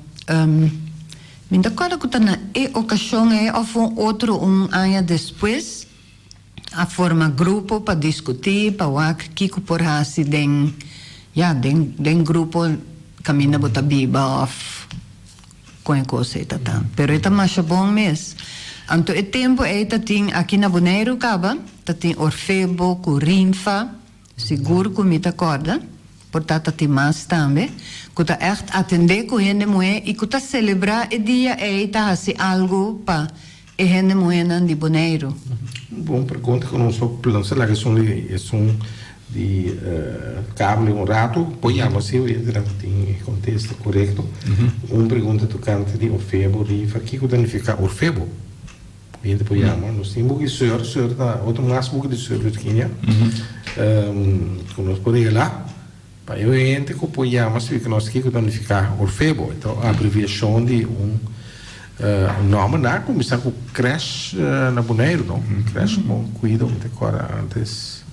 mi ricordo che na e occasione of un outro anno después a forma gruppo para discutir, para wak kiko por hasi den gruppo cammina bota biba of com coisa e tata. Pero ita mais bom mês. Anto o tempo é tating aqui na Bonaire acaba, tating Orfebo, Corinfa, seguro que me acorda, portanto tating mais também, que tá echt atender com gente mulher e que tá celebrar o dia é tá assim algo para a gente mulher de Bonaire. Bom pergunta que eu não sou plano, sei lá que são de cabo um rato, põamos assim, tem contexto correto. Pergunta do canto de Orfebo, Rifa, que significa Orfebo? A gente põamos, nós temos que ser outro mais pouco de ser de Quênia, que nós podemos ir lá, para eu gente que põamos, que nós que significa Orfebo, então a abreviação de nome lá, começar com creche na Bonaire, não? Creche, bom, cuido, agora antes.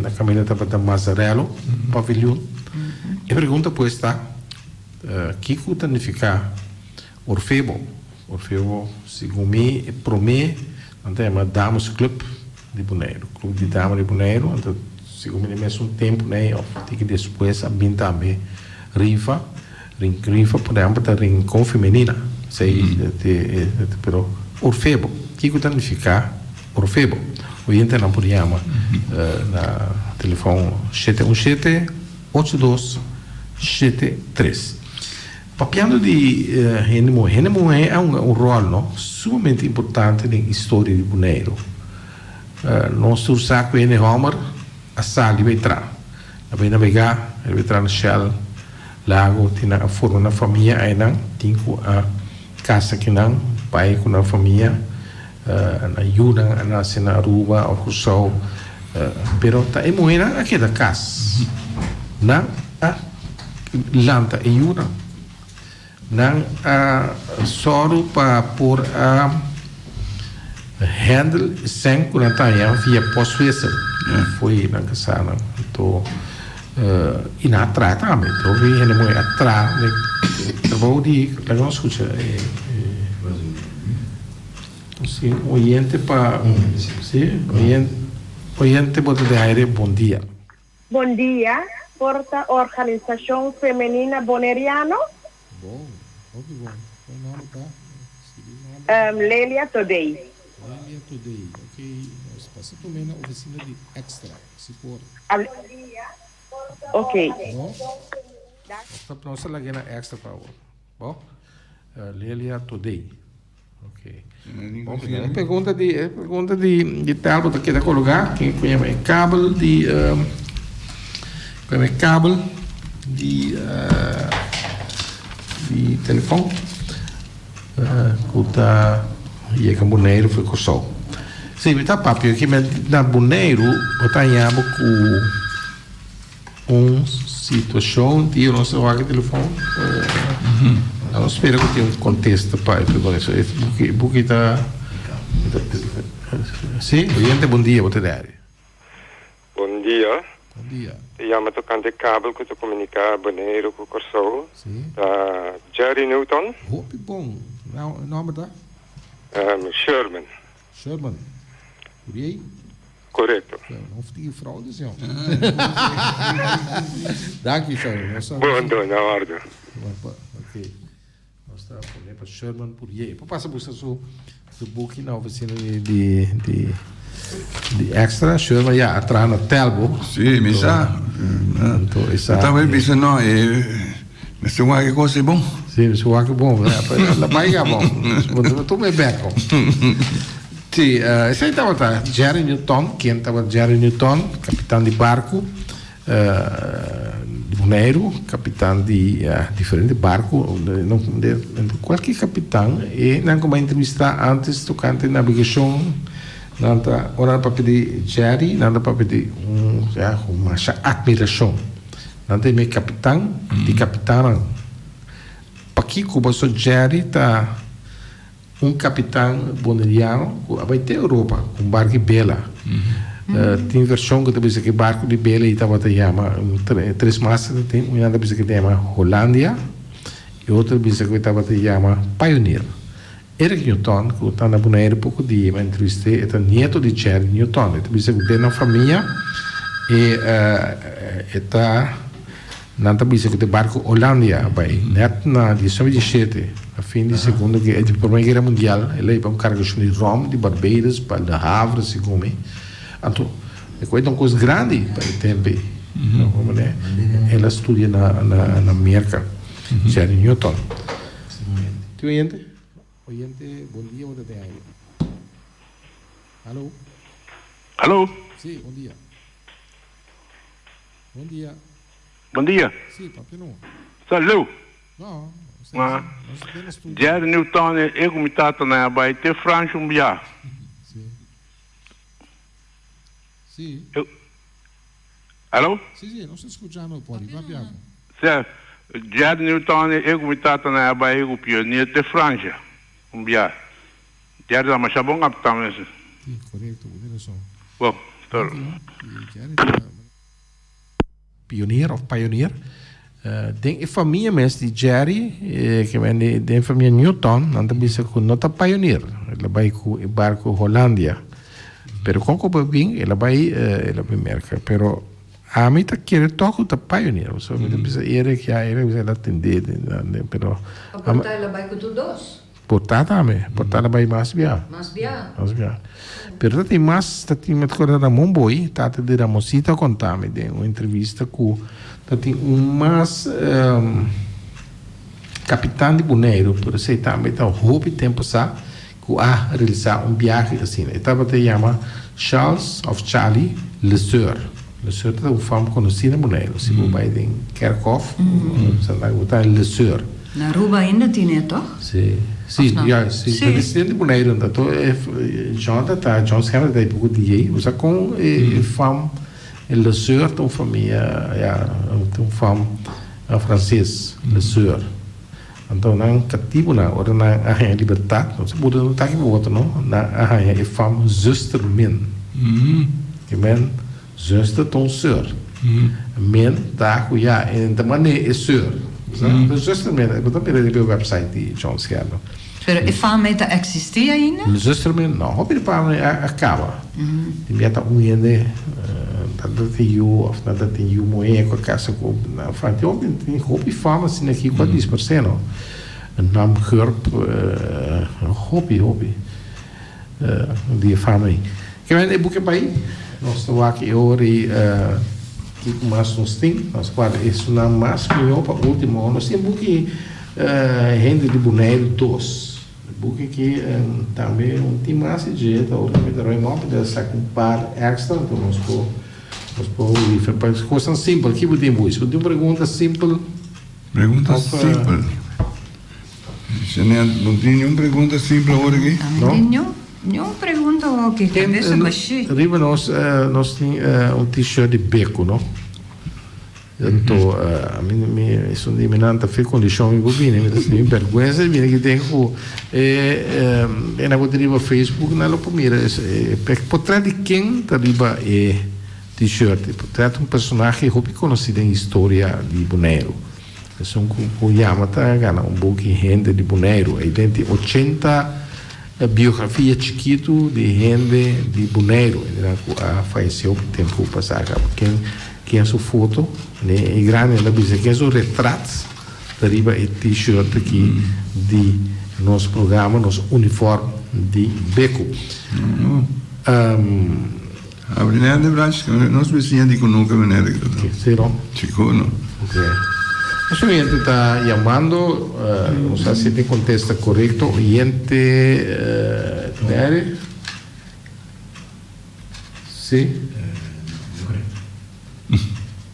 Na caminha da Mazzarello, pavilhão. E pergunta pois está, que significa Orfebo? Orfebo, segundo mim, para mim, é uma damas club de Bonaire, clube de damas de Bonaire, então segundo mim é um tempo, né, que depois a mim também rifa, por exemplo, da rincão feminina, sei, pero Orfebo, que significa Orfebo? O gente não podia chamar na telefone 717-8273. Papiando de Renemoé é um rol não, sumamente importante na história de Bonaire. Nós usamos o Homer a sala vai entrar. Vai navegar, vai entrar no Shell, lago, tem a forma na família, aí não, tem a casa que não, pai com a família, na Yuna, na Aruba ou Curaçao, pero tá é moeda aqui da casa, na lanta em Yuna, na soro para por handle sem kunataya via postwissel, foi na casa na to inatra também, to vi ele moeda atra, vou di la non scusa sì, oyente para sì, oyente pode dar bom dia. Bom dia, porta Organização Feminina Boneriano. Bom, muito bom. Qual o nome tá? Lelia Today. Lelia Today, ok. Nós passamos também na oficina de extra, se for. Ok. Bom, nossa lagina extra para o. Bom, Lelia Today. Ok. Bom, pergunta de Talbot aqui da colocar, quem conhece cabo de cabo de telefone, cuta e é Boneiro foi com sol. Sim, tá papo aqui na Boneiro, botar em abo com situação de nosso telefone. Não espero que tenha contexto para isso. Porque está. Sim, oyente, bom dia, boa tarde. Bom dia. Bom dia. Chamo tocante cabo que tu comunica Boneiro com Curaçao. Sim. Jerry Newton. Hope bom. O nome da? Sherman. Sherman. Por aí? Correto. Não fique fraude, senhor. Daqui, Sherman. Bom, na ordem. Ok. Nós estamos para Sherman por aí. Para passar por isso, do booking na oficina de extra, Sherman já atrás na Telbo. Sim, mas já. Estava pensando, não, mas tem uma coisa bom. Sim, mas o que é bom, la mais é bom. Tu me beco. Sim, esse aí estava Jerry Newton, quem estava Jerry Newton, capitão de barco, de Boneiro, capitão de diferente barco, qualquer capitão, e não como entrevistar antes tocante navegação, nada, ora para pedir Jerry, nada para pedir uma admiração, nada é capitão de capitão. Para que Cuba só Jerry tá capitão boneriano, vai ter Europa, barco bela. Tem versão que talvez que barco de bela e estava te chama três massas tem uma talvez que chama Holândia e outra talvez que estava te chama Pioneer. Eric Newton que está na Bonaire pouco dia uma entrevista é neto de Jerry Newton talvez que tem uma família e está na talvez que tem barco Holândia vai net na 1917 a fim de segunda de primeira guerra mundial ele para um carregamento de Roma de Barbados para de Havre segundo então é coisa uma coisa grande para o tempo ela estuda na América Jerry Newton tu oyente bom dia boa tarde alô alô sim bom dia bom dia sim papi não salve não Jerry Newton é comitado na vai ter França Bia. Sim. Alô? Sim, não se escutando, pode, vai piano. Certo. Jerry Newton é comitado na vai o pioneiro de França Bia. Jerry da macha bom capitão esse. Sim, correto, direção. Bom, tá. Pioneer. Tem família mesmo de Jerry, que vem de família Newton, não tem bisa com nota Pioneer. Ela vai com o barco Holândia. Pero com o bem, ela vai América. Pero a mim tá querendo tocar o Pioneer. Só me bisa que ela atender, pero. Portar ela vai com todos. Portar também, ela vai mais bem. Mais bem. Pero tem mais, tem me coisa da Momboy, tá de Ramosita contame de uma entrevista com tem mais capitão de Boneiro, por isso também tá houve tempo sa que realizar viagem assim. Estava te chama Charles of Charlie Le Sueur. Le Sueur é uma fama conhecida em Boneiro. Se você vai em Kerkhoff, você vai botar Le Sueur. Na Aruba ainda tem, toch? Sim. Sim, Of não? ja, sim. Sim. Presidente Bonaire, então, John Schermer daí pouco dia, usa com fam, le sœur, então família, então fam francês, le sœur. Então, na cativo na hora na arranha liberdade, não se pode não tá aqui outro não, na arranha é fam zuster min. Que men zuster ton sœur. Men tá com já, então mané é sœur. Zuster min, eu também recebi o website de John Schermer. Pero e fameta existia ainda? Le zuster min, não, hobby para acaba. Die meta unhende dat you of dat you moe com a casa com na frente tem hobby fama assim aqui com 10%, não. Nam gurp hobby die fama aí. Que vem boek bij nós estamos aqui hoje que mais nós tem nós quase isso na mais melhor para o último ano nós temos boek Rende de Bonaire 2 boek que também tem mais jeito ou me dará uma para sacar par extra então nós para coisa simples aqui você tem muito uma pergunta simples simples não tem nenhuma pergunta simples hoje aqui? Nenhuma pergunta que cabeça baixa. Riba nós tem t-shirt de beco, não? Então, a mim isso de menanta fez condição me bobina, me tem vergonha de que tenho na botriba Facebook na lo pomira portrait de quem tá riba t-shirt, portrait um personagem hobby conhecido em história de Bonaire. São com Yamata gana book gente de Bonaire, aí tem 80 biografia chiquito de gente de Bonaire, faleceu tempo passado. Quem é sua foto, né? E grande ela diz que é o retrato, deriva e t-shirt aqui de nosso programa, nosso uniforme de beco. A Bonaire de Brás, nós precisamos de nunca Bonaire. Será? Chico, não. O oyente está llamando, no sé si te contesta correcto. Oyente, ¿Nere? Sí.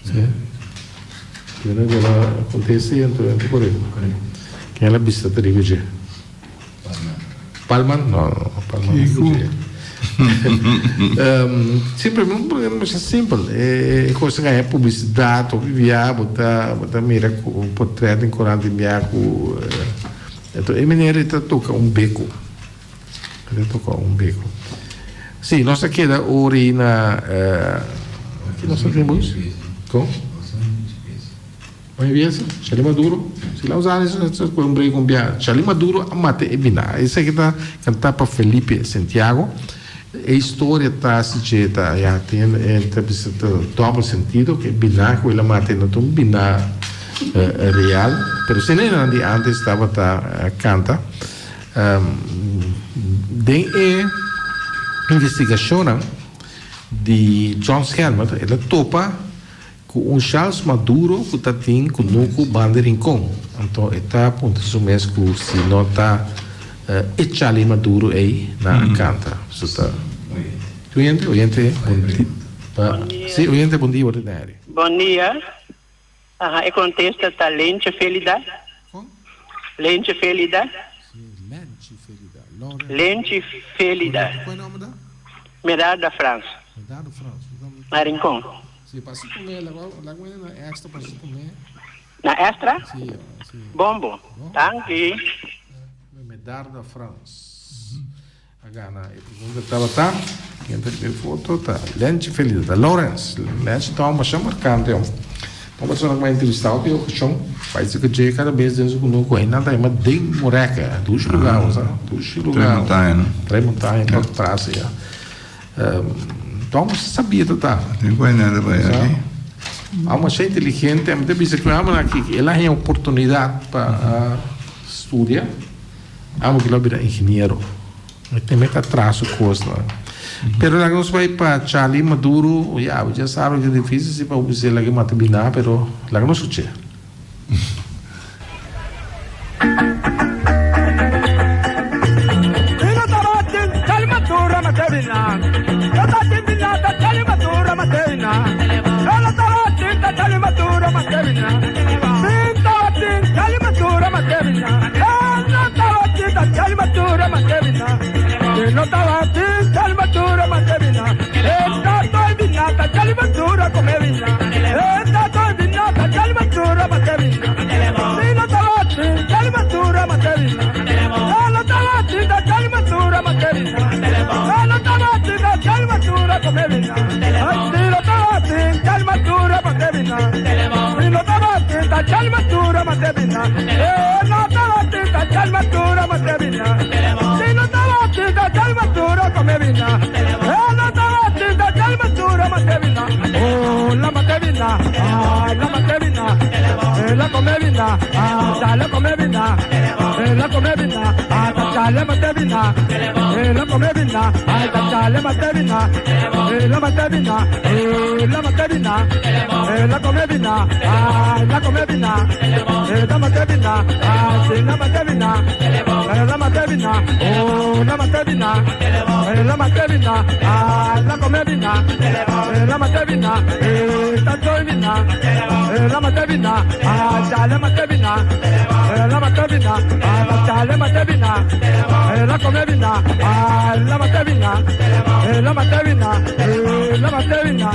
Sí. Quiero que la conteste y entonces correcto. ¿Quién es la vista te digo? Palman? No, Palman. Sempre um programa simples é coisa que é publicidade ou via botar mira o portrait em corante enviar com então é maneira de tocar beco sim nós aqui da orina aqui nós temos com vai ver se Charlie Maduro se lá usar isso com um break com bia Charlie Maduro amate e bina isso aqui tá cantar para Felipe Santiago. A história está sujeita a ter duplo sentido que binar com ela mate não tem binar real, mas se nem antes estava canta de investigação de John Schermer ela topa com Charles Maduro que está tendo com o Banderincon então está a ponto de mesmo se não está e Charlie Maduro aí na canta. Oyente, sim, oyente, bom dia, ordinário. Bom dia. E contesta está Lente Felida. Lente Felida. Lente Felida. Qual é o nome da? Medard da França. Medard da França. Na Rincon. Sim, passa por mim, lá na extra, passa por mim. Na extra? Sim. Bom. Tanque. Medard da França. Agora, estava quem tem foto tá Lente Felida, Lawrence, Lente tá uma chama marcante, uma pessoa que vai entrevistar o que chão, faz que je cada vez dentro do novo aí nada é uma de moreca, dos lugares, Tremontanha, para trás já. Então sabia tá. Tem coisa nada para aqui. Há uma gente inteligente, mas tem que aqui, ela tem oportunidade para estudar. Há que lá engenheiro. Tem que atrás o curso, pero lá nós vai para Charlie Maduro, já sabe que é difícil se para você lá que mata binar, pero lá não sucede. vina, la mate vina, la come vina, la come vina, la come vina, la mate vina, la come vina, la mate vina, la mate vina, la mate vina, la come vina, la come vina, la mate vina, la mate vina, la mate vina, oh la mate vina, la mate vina, la come vina, la mate vina, tanto vina, la mate vina, la mate vina, la mate vina, la mate vina, la come vina, la mate vina, la mate vina, la mate vina.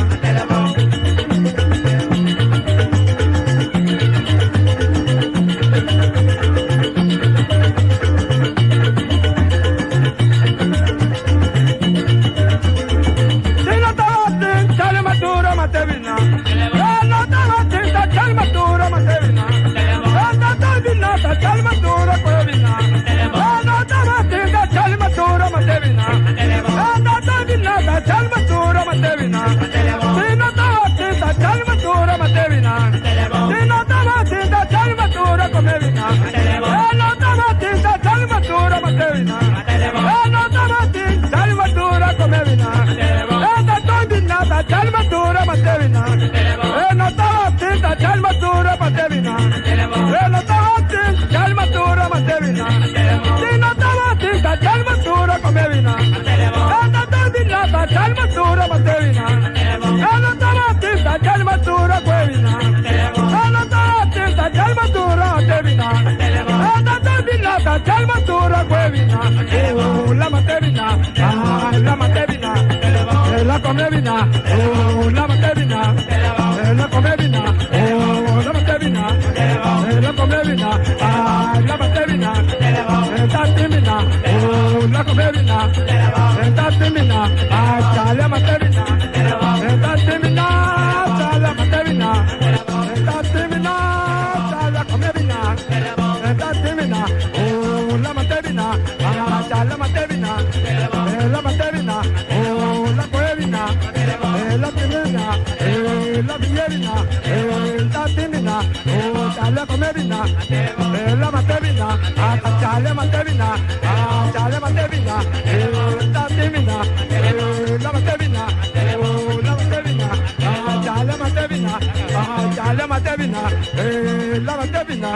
La comevina, oh la matevina, la comevina, oh la matevina, la comevina, la matevina, tatimina, oh la comevina, tatimina, la matevina, tatimina, la matevina, tatimina, la comevina, tatimina, oh la matevina, la matevina, la matevina, oh la coevina, la timina, la villerina, la timina, oh la comevina, la matevina, la matevina, la matevina, la timina, la matevina, oh la matevina, la matevina, la matevina, la matevina,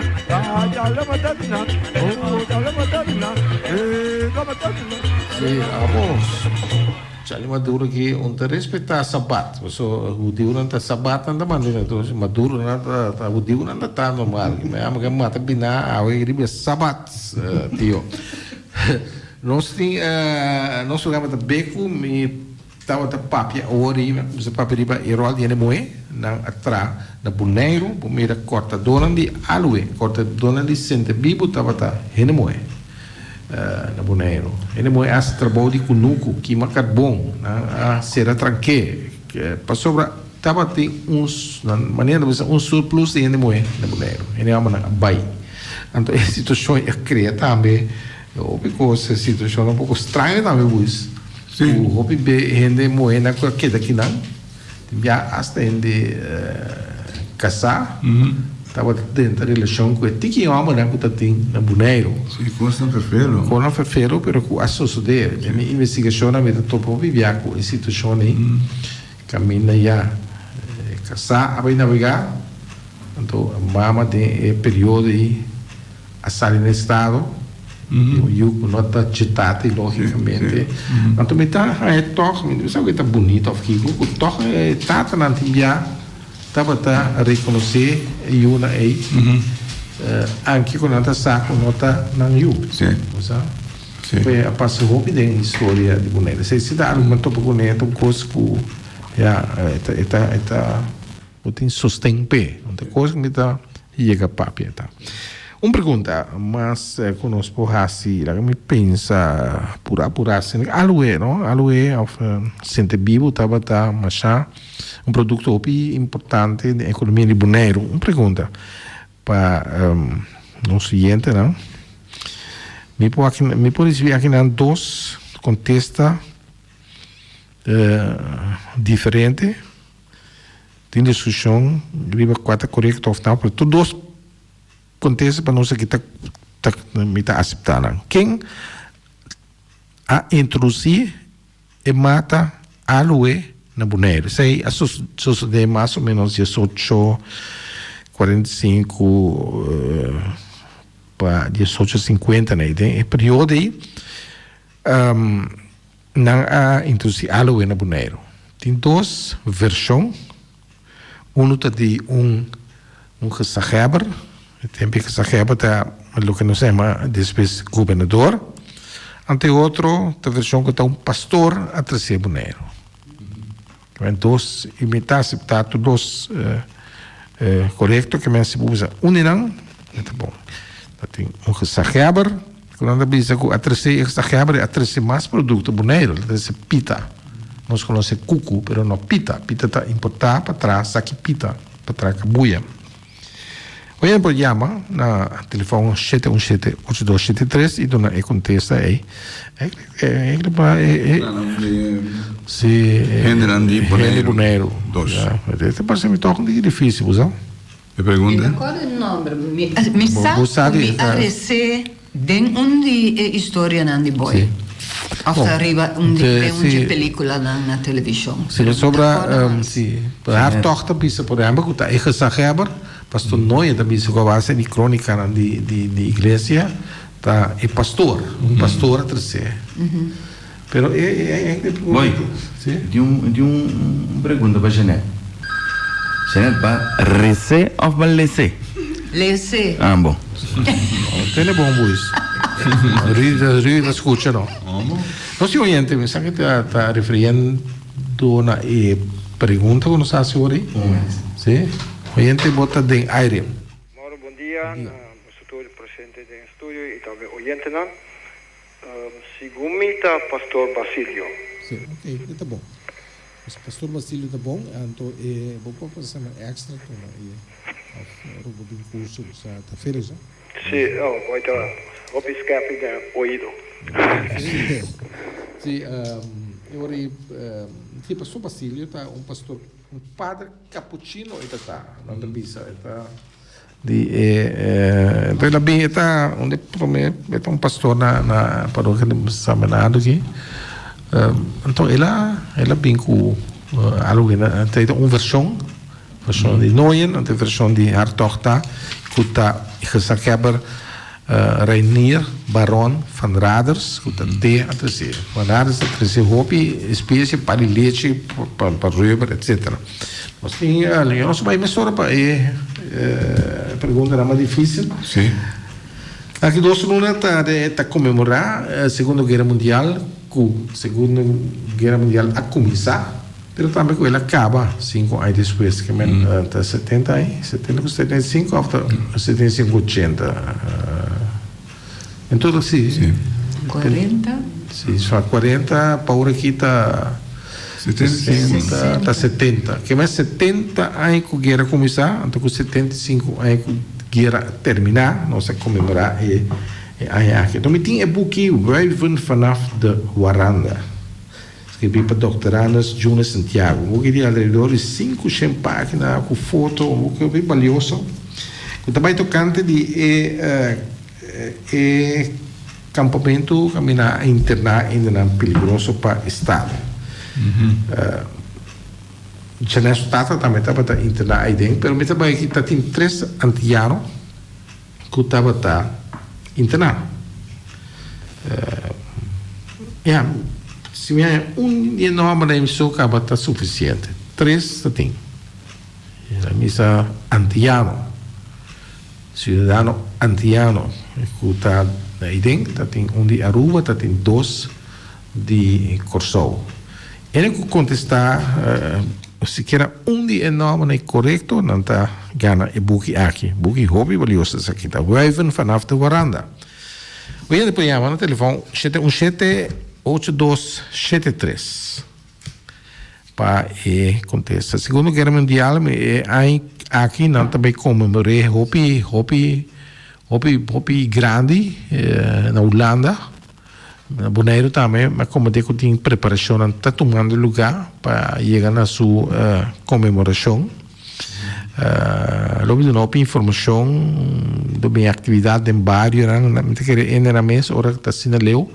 la matevina, oh la matevina, la matevina. Sí, vamos. Cali Maduro que onde respeitar sabat. So o dia não tá sabat anda mandando então Maduro não tá o dia não tá normal. Mas a mata bina a ele be sabat tio. Nós tem nós jogamos da beco me tava da papia ori, você paperiba erol de moe na atra na Bonaire, primeira corta dona de alue, corta dona de sente bibo tava tá moe. Na Bonaire. Ele moe as trabalho de cunuco que marca bom, a será tranque, que passou para tava tem uns na maneira de um surplus de moe na Bonaire. Ele ama na bai. Então a situação é cria também, porque essa situação é um pouco estranha também pois. O hobby be hende moe na que daqui não. Já hasta hende casar. Estava dentro da relação com o tiki homem na puta tem na Bonaire. Sim, constante ferro. Constante ferro, pero com a sociedade, a minha investigação a minha topo viver com a instituição aí, caminha já casar, a navegar, então a mama tem período aí a sair no estado, eu nota citada logicamente, então me tá é toque, me sabe que tá bonito, aqui o toque tá na timbia estava a reconhecer eu na aí anche con altra sacco nota non io poi a passo hopi den storia di Bonaire se si dà un topo con neto cos cu ja eta utin sostenpe onde cos que tá chega papia tá pergunta mas conosco assim la me pensa pura assim alue no alue of sente vivo tava tá macha produto hopi importante da economia de Bonaire. Pergunta para o seguinte, não? Me pode dizer aqui em dois contextos diferentes tem discussão, riba quatro correto ou não, para todos acontece para nós que está aceitar. Quem a introduzir e mata aloe na Bonaire. Sei, a sucede mais ou menos 18, 45 para 1850, né? É período aí, não há introduzir aloe na Bonaire. Tem duas versões. Um de um gesageber, tem que gesageber tá o que nós chama depois governador. Ante outro, a versão que está um pastor a trazer Bonaire. Então, imitar, aceitar todos correto que me se usa. Não, é bom. Tem um gesageber, quando a bisa a trazer gesageber, a trazer mais produto Bonaire, a trazer pita. Nós conhecemos cucu, mas não pita. Pita está importada para trás, aqui pita, para trás a buia. Hoje por chama na telefone 717-8273 e dona contesta aí. Henry Bonaire. Este parece me toca de difícil, usa? Me pergunta? Qual é o nome? Me sabe arrece den de história nan di boy. Hasta arriba de película na televisão. Se sobra para a tochter bisa por exemplo, que tá gesageber, pastor Noia da bisa com base de crônica de igreja, tá é pastor, pastor a terceiro. Pero Boy, de um pergunta para Jeanette. Jeanette, para rece ou para lece? Lece. Ah, bom. Tem bom isso. Rida escucha, não? Não se oriente, me sabe que está referindo na pergunta que nos hace hoje? Sim? Oriente bota de aire. Mauro, bom dia. Estou presente no estúdio e também oriente, não? Segundo está pastor Basílio. Sim, ok, está bom. O pastor Basílio está bom, então vou fazer uma extra rubo de curso da feira já? Sim, vou escapar do ouvido. Sim, o pastor Basílio está pastor, padre capuchino, está na bisa, está está onde é pastor na paróquia de Samanado aqui. Então ela bem com algo tem uma versão de Noien, uma versão de Hartogta, que está gesageber Reinier Baron van Raders, que está de a trazer. Van Raders a trazer hobby, espécie para leite, para rubber, etc. Mas tem ali, nós vai mesura para pergunta era mais difícil. Sim. Aqui dois lunas está comemorar a Segunda Guerra Mundial, que a Segunda Guerra Mundial a começar, mas também que ela acaba 5 anos depois, que está 70 aí, 70 para 75, até 75 80. Então sim. 40? Sim, só 40, para aqui está 70. Que mais 70 anos que a guerra começar, então com 75 anos que a guerra terminar, nós vamos comemorar então tem boekje Wuiven vanaf de Waranda. Escrevi para Dr. Anders Júnior Santiago. O que de alrededor de 5 páginas com foto, o que é bem valioso. Eu também tocante de campamento caminhar internar ainda perigoso para Estado. Já nessa data também estava a internar aí dentro, mas também aqui tem 3 antianos que estava internar. Se é enorme na emissão que está suficiente. 3 tem. A missa antiano, cidadão antiano, que está aí dentro, tem de Aruba, tem 2 de Corsou. Ele que contestar se quer de enorme correto, não está ganha e buki aqui. Buki hobby valioso aqui. Está Wuiven vanaf de Waranda. Hoje depois chama no telefone 717-8273 para contestar. Segunda Guerra Mundial, aqui não também comemorei hobby grande na Holanda. Na Bonaire também, mas como tem preparação, está tomando lugar para chegar na sua comemoração. Logo de novo, informação da minha atividade em bairro, na mês, hora que está sendo leu,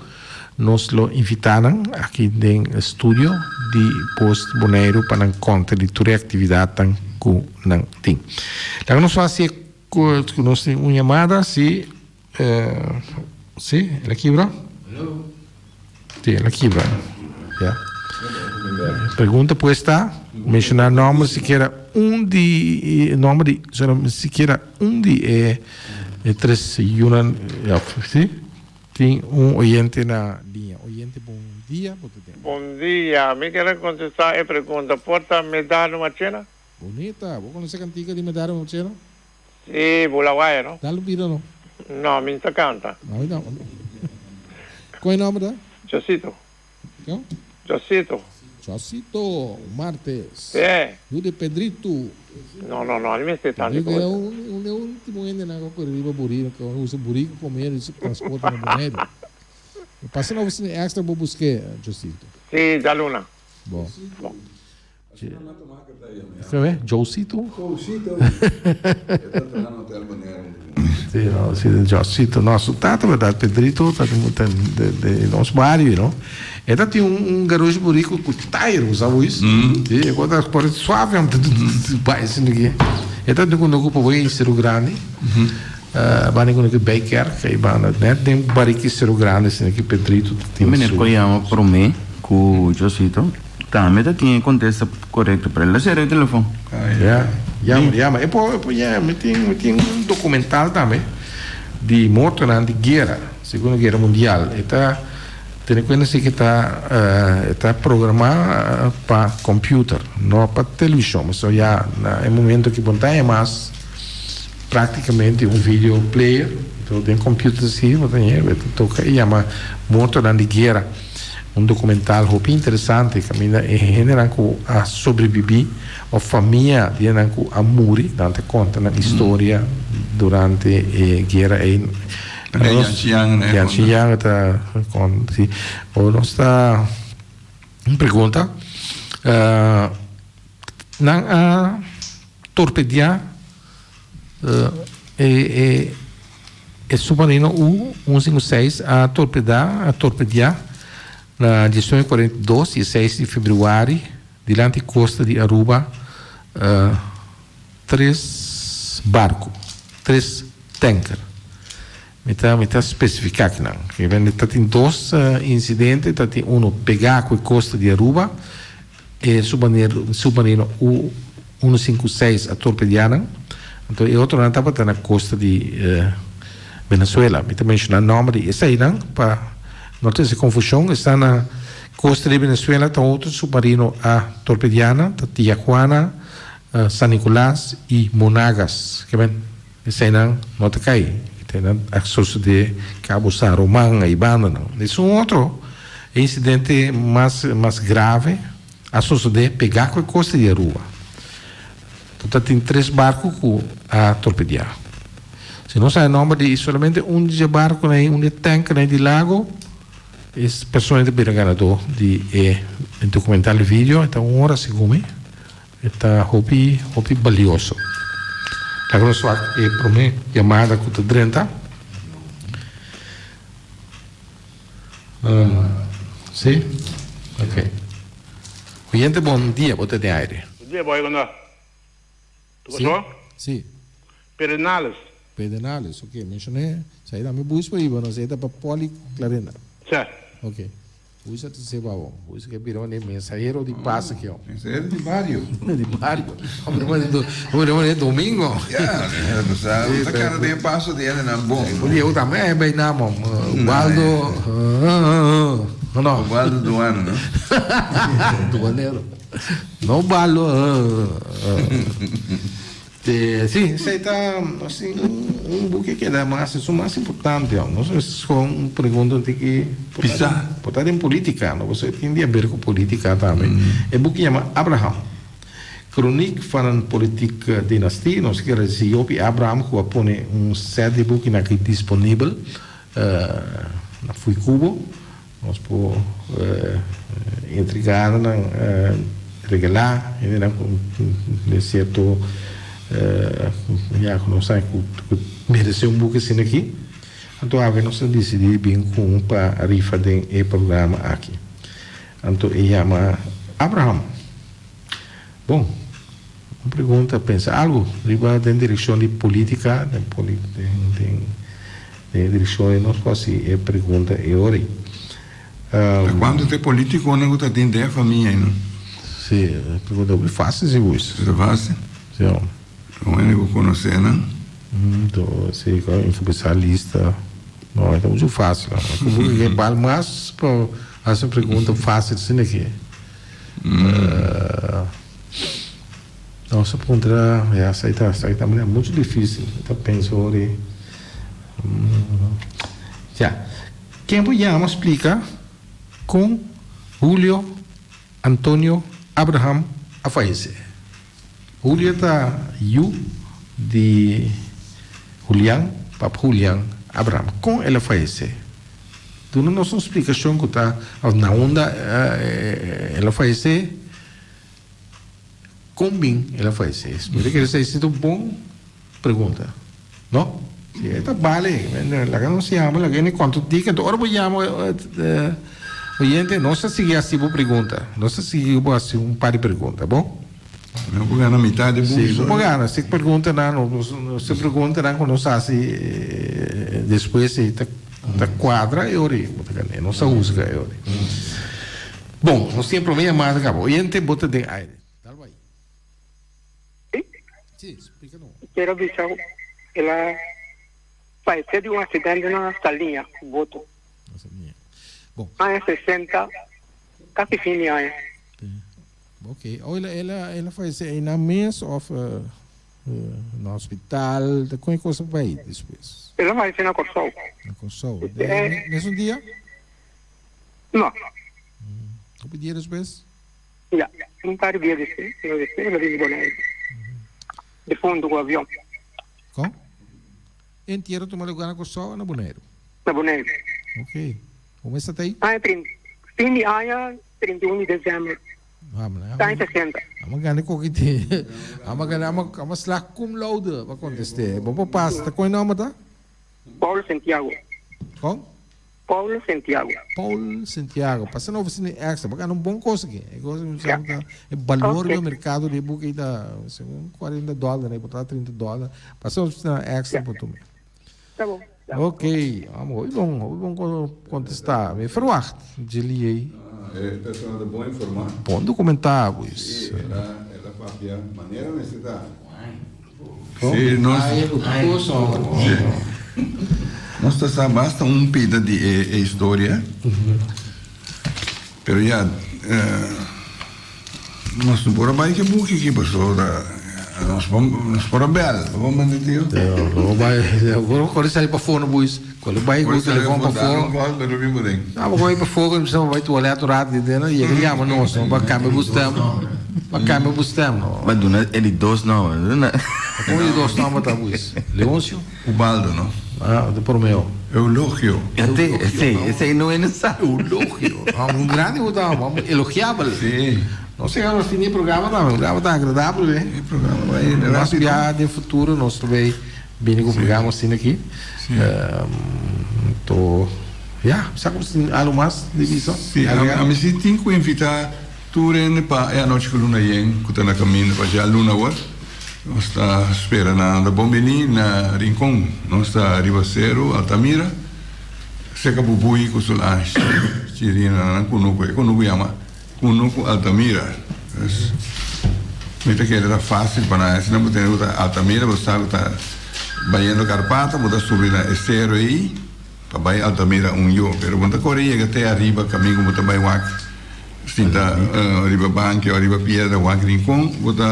nós lo invitaram aqui no estúdio de Post Bonaire para conta de toda a atividade que não tem. Então, nós fazemos uma chamada, se ela quebra? Sim, ela quebra. Yeah. Pergunta puesta, mencionar nome sequer nome de sequer três yunan, sim? Tem oyente na linha. Oyente, bom dia. Bom dia, me quero contestar a pergunta. Porta me dar uma cena? Bonita, vou conhecer a cantiga de me dar uma cena? Sim, Bulawaia, não? Dá-lhe vida, não? Não, me canta. Não. Qual é o nome da? Josito. Qual? Josito Martes. É. Eu de Pedrito. Não me sei tanto. É o último ainda na corrida burina, que eu uso burrico comer e transporta no boneiro. Passando você extra para buscar, Josito. Sim, da Luna. Bom. Josito? Sim, Josito. Nosso tato, verdade, Pedrito, de nosso bairro, não? Ela tem garoto burrico com tairo, sabe isso? E agora pode suave, assim aqui. Ela tem um grupo em Cerro Grande, vai com o Baker, que vai net tem barrique Cerro Grande, assim aqui Pedrito. Tem menino que chama para mim, com o Josito. Também tem contesta correto para ele, será o telefone. Llama. E tem documental também de morte na guerra, Segunda Guerra Mundial. Tem que conhecer que está programado para computer, não para televisão. Mas já no momento que é mais praticamente vídeo player, então tem computer assim, toca e chama morte na guerra. Documental muito interessante que genera a sobreviver a família de a morrer, dante conta na história durante a guerra Yang está com sim. O nossa pergunta na torpedear é submarino U-156 a torpedear na 1842 e 6 de fevereiro, diante da costa de Aruba, 3 barcos, 3 tankers. Me está especificando que tem 2 incidentes, tem pegar com a costa de Aruba, e submarino U-156 a torpedearam, então e outro estava na costa de Venezuela. Me está mencionando o nome de esse aí, para não ter essa confusão, está na costa de Venezuela, tem outro submarino a torpedeana, Tijuana, San Nicolás e Monagas, que bem, esse aí não te cai. Tem acesso de Cabo Saruman e Ibana, não. Esse é outro incidente mais grave, acesso de pegar com a costa de Aruba. Então tem 3 barcos a torpedear. Se não sabe o nome de somente de barco, de tanque de lago, é pessoalmente bem ganador de documentário vídeo, então 1 hora segundo, está hobby valioso. La grossa è per me chiamata con 30. Sì? Ok. Oyente, bom dia, bote de aire. Bom dia, boy, quando? Tu gostou? Sì. Pedernales. Ok. Mencionei, sai da me bus para ir, não sei da para Poli Clarena. Certo. Ok. Usa te se bom. Usa que virou nem mensageiro de paz aqui, ó. Mensageiro de barrio. De barrio. Homem, domingo. Essa cara de passo dele não bom. Eu também bem na mão. Waldo. Não. O Waldo do ano, não? Do aneiro. Não balo. Sim, isso aí está assim, buque que é mais importante. Não sei se uma pergunta tem que botar em política, não você tem a ver com política também. É buque chama Abraham. Crônica van política dinastia, nós queremos dizer que Abraham que põe set de buque aqui disponível na Fui Cubo, nós podemos entregar, regalar, de certo já que não sai que mereceu pouco assim aqui. Então a nós decidimos vir com para a rifa de programa aqui. Então ele chama Abraham. Bom, uma pergunta, pensa algo riba da direção de política, de direção de nós quase é pergunta é hora. Quando tem político não está tem ideia família, não? Sim, pergunta é fácil se você. É fácil? Sim. Não é eu conhecer, não? Então, se é especialista, não é muito fácil. Como é bal mas para essa pergunta fácil assim aqui. Nossa pergunta é aceitar é muito difícil. Então penso ali. Já. Quem podemos explicar com Julio Antônio Abraham a falecer. Julio está de Julián, Papa Julián Abraham. Com ela falecer. Tu não nos explicação que está na onda ela falecer. Com bem ela falecer. Espero que essa seja uma boa pergunta. Não? Se está vale, la que não se chama, la que nem quanto dica, agora vou chamar oyente, não se siga assim por pergunta, não se siga assim um par de perguntas, bom? Não vou ganhar metade do sim, não vou ganhar, se pergunta não se pergunta não quando se assim depois se está quadra é hora, não se usa é hora. Bom, não tem problema mais acabou. Oyente bota de aire. Tal vai. Sim, explica não. Quero avisar ela pareceu de um acidente na salinha, voto. Bom. Há 60, quase fim de ano. Ok. Ela faz na mesa ou no hospital, com coisa vai depois? Ela vai ser na Corsol. Na Corsol. Nesse dia? Não. Tu pedia depois? Já. Um par de dias depois, ela vem de Bonaire. De fundo do avião. Como? Inteiro tomar lugar na Corsol ou na Bonaire? Na Bonaire. Ok. Como está aí? Fim de ano, 31 de dezembro. Vamos lá. Está em 60. Vamos ganhar com que tem. Vamos lá cum laude. Vai contestar. Vamos passar. Está com o nome, tá? Paulo Santiago. Como? Paulo Santiago. Paulo Santiago. Passa na oficina extra. Vai ganhar um bom coisa aqui. O valor do mercado de book está $40, né? Botar $30. Passa na oficina extra para tu. Tá bom. Ok, vamos contestar. Me verwacht, jullie aí. É pessoal de bom informar. Bom documentar, pois. Ela papia maneira mas está. Sim, nós está basta um pida de história. Pero já nós não bora mais que book aqui pessoal da nós para bel, vamos mentir. Agora quando sair para fora, boys, quando vai com o telefone para fora, vamos para fora, não vai toalete o rato de dentro e ele chama nós, para câmera buscamos, Mas do nada ele dois não, como ele dois não tá boys, Leôncio, o Baldo não, de Promeu, Eulogio, esse aí não é necessário, Eulogio, um grande vamos elogiável, sim. Não sei se fim do programa tá, o programa tá agradável, né? O programa vai nós piada no futuro, nós também bem com o programa assim aqui. Então, sabe algo mais de isso? Sim, a mim se tem que invitar turene para a noite que luna yen, que está na caminho para já luna hoje. Nós está esperando na Bombini, na Rincón, nós está Ribacero, Altamira, Seca Bubui, com Solange, Chirina, na Kunuku Yama. Kunuku Altamira. Mita que era fácil para nós, não ter Altamira, você está baiando Carpata, você subir na Estero aí, para bair Altamira yo, pero quando corre até arriba, caminho você vai Wak, sinta arriba Banque, arriba Piedra, Wak Rincón, você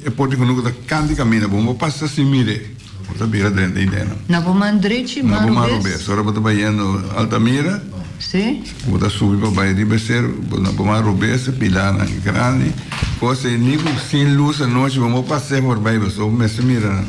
é pode Kunuku tá canto caminho, vamos passar se mire, você vira dentro dentro. Na Bomandrete, Marubes. Agora você baiando Altamira. Sim. Vou subir para baixo de Becerro, na Bomandrete, Pilar, na Grande, coisa nível sem luz à noite, vamos passar por baixo, só me se mira.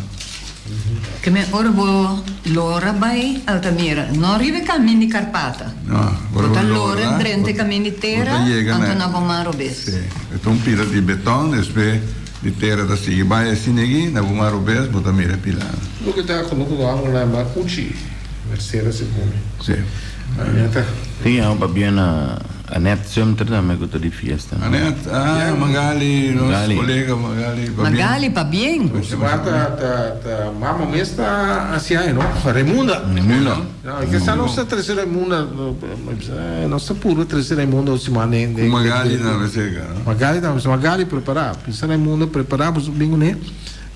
Que me ora vou lora vai Altamira, não arriva caminho de Carpata. Não, bota lora drente caminho de terra, então na Bomandrete. Sim, então pila de betão, depois de terra da Sigibaia Sinegui, na Bumarubes, bota mira pilar. O que está colocando lá, vamos lembrar, Uchi, terceira, segunda. Sim. Tinha uma biana a net sempre também que eu de fiesta. A net, Magali, nosso colega Magali. Magali, pa bem? Você tá mama mesmo tá assim aí, não? Raimunda. Raimunda. Que essa nossa terceira Raimunda, nossa pura terceira Raimunda, o semana nem. Magali não, vai ser. Magali preparar, essa Raimunda preparar para o bingo né?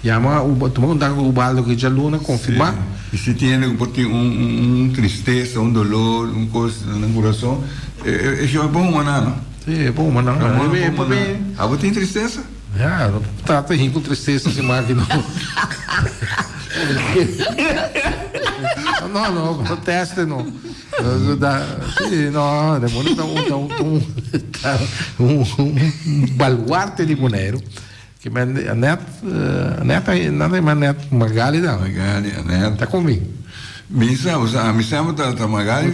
Chama o tomar contato com o baldo que já luna confirmar. E se tem tristeza, dolor, coisa no coração, é bom manano. É bom manano. É bem. Ah, você tem tristeza? Tá rindo com tristeza esse máquina. Não, protesta não. Não, demônio dá um baluarte de boneiro. Que a neta nada mais neta Magali não. Magali, a neta. Tá comigo. Me sempre tá Magali,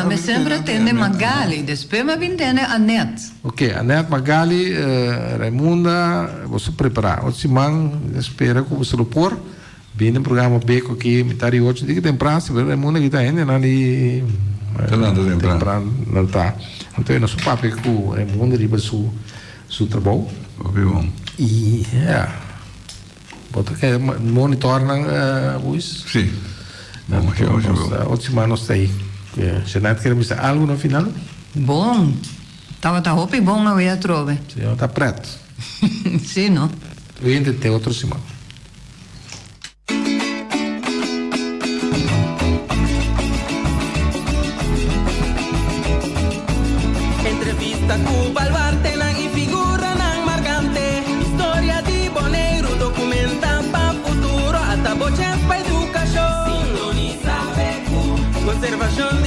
me sempre atende Magali, depois me atende a net. Ok, a net Magali, Raimunda, você preparar. Outro semana, espera que você lo pôr. Viene o programa Beco aqui, metade hoje, diga temprano, se vê Raimunda que tá indo, ali. Temprano, não tá. Então, nosso papo é que o Raimunda riba seu trabalho. Bom. E bota que monitor na voz. Sim. Outra semana nós está aí. Jeanette, quer dizer algo no final? Bom. Tá roupa bom na ia trove. Sim, tá preto. Sim, não? Eu ainda tem outra semana. Entrevista com Balbarte na figura na marcante. História de Boneiro documenta para futuro. Até bochas para educação. Sintoniza Beco. Conservação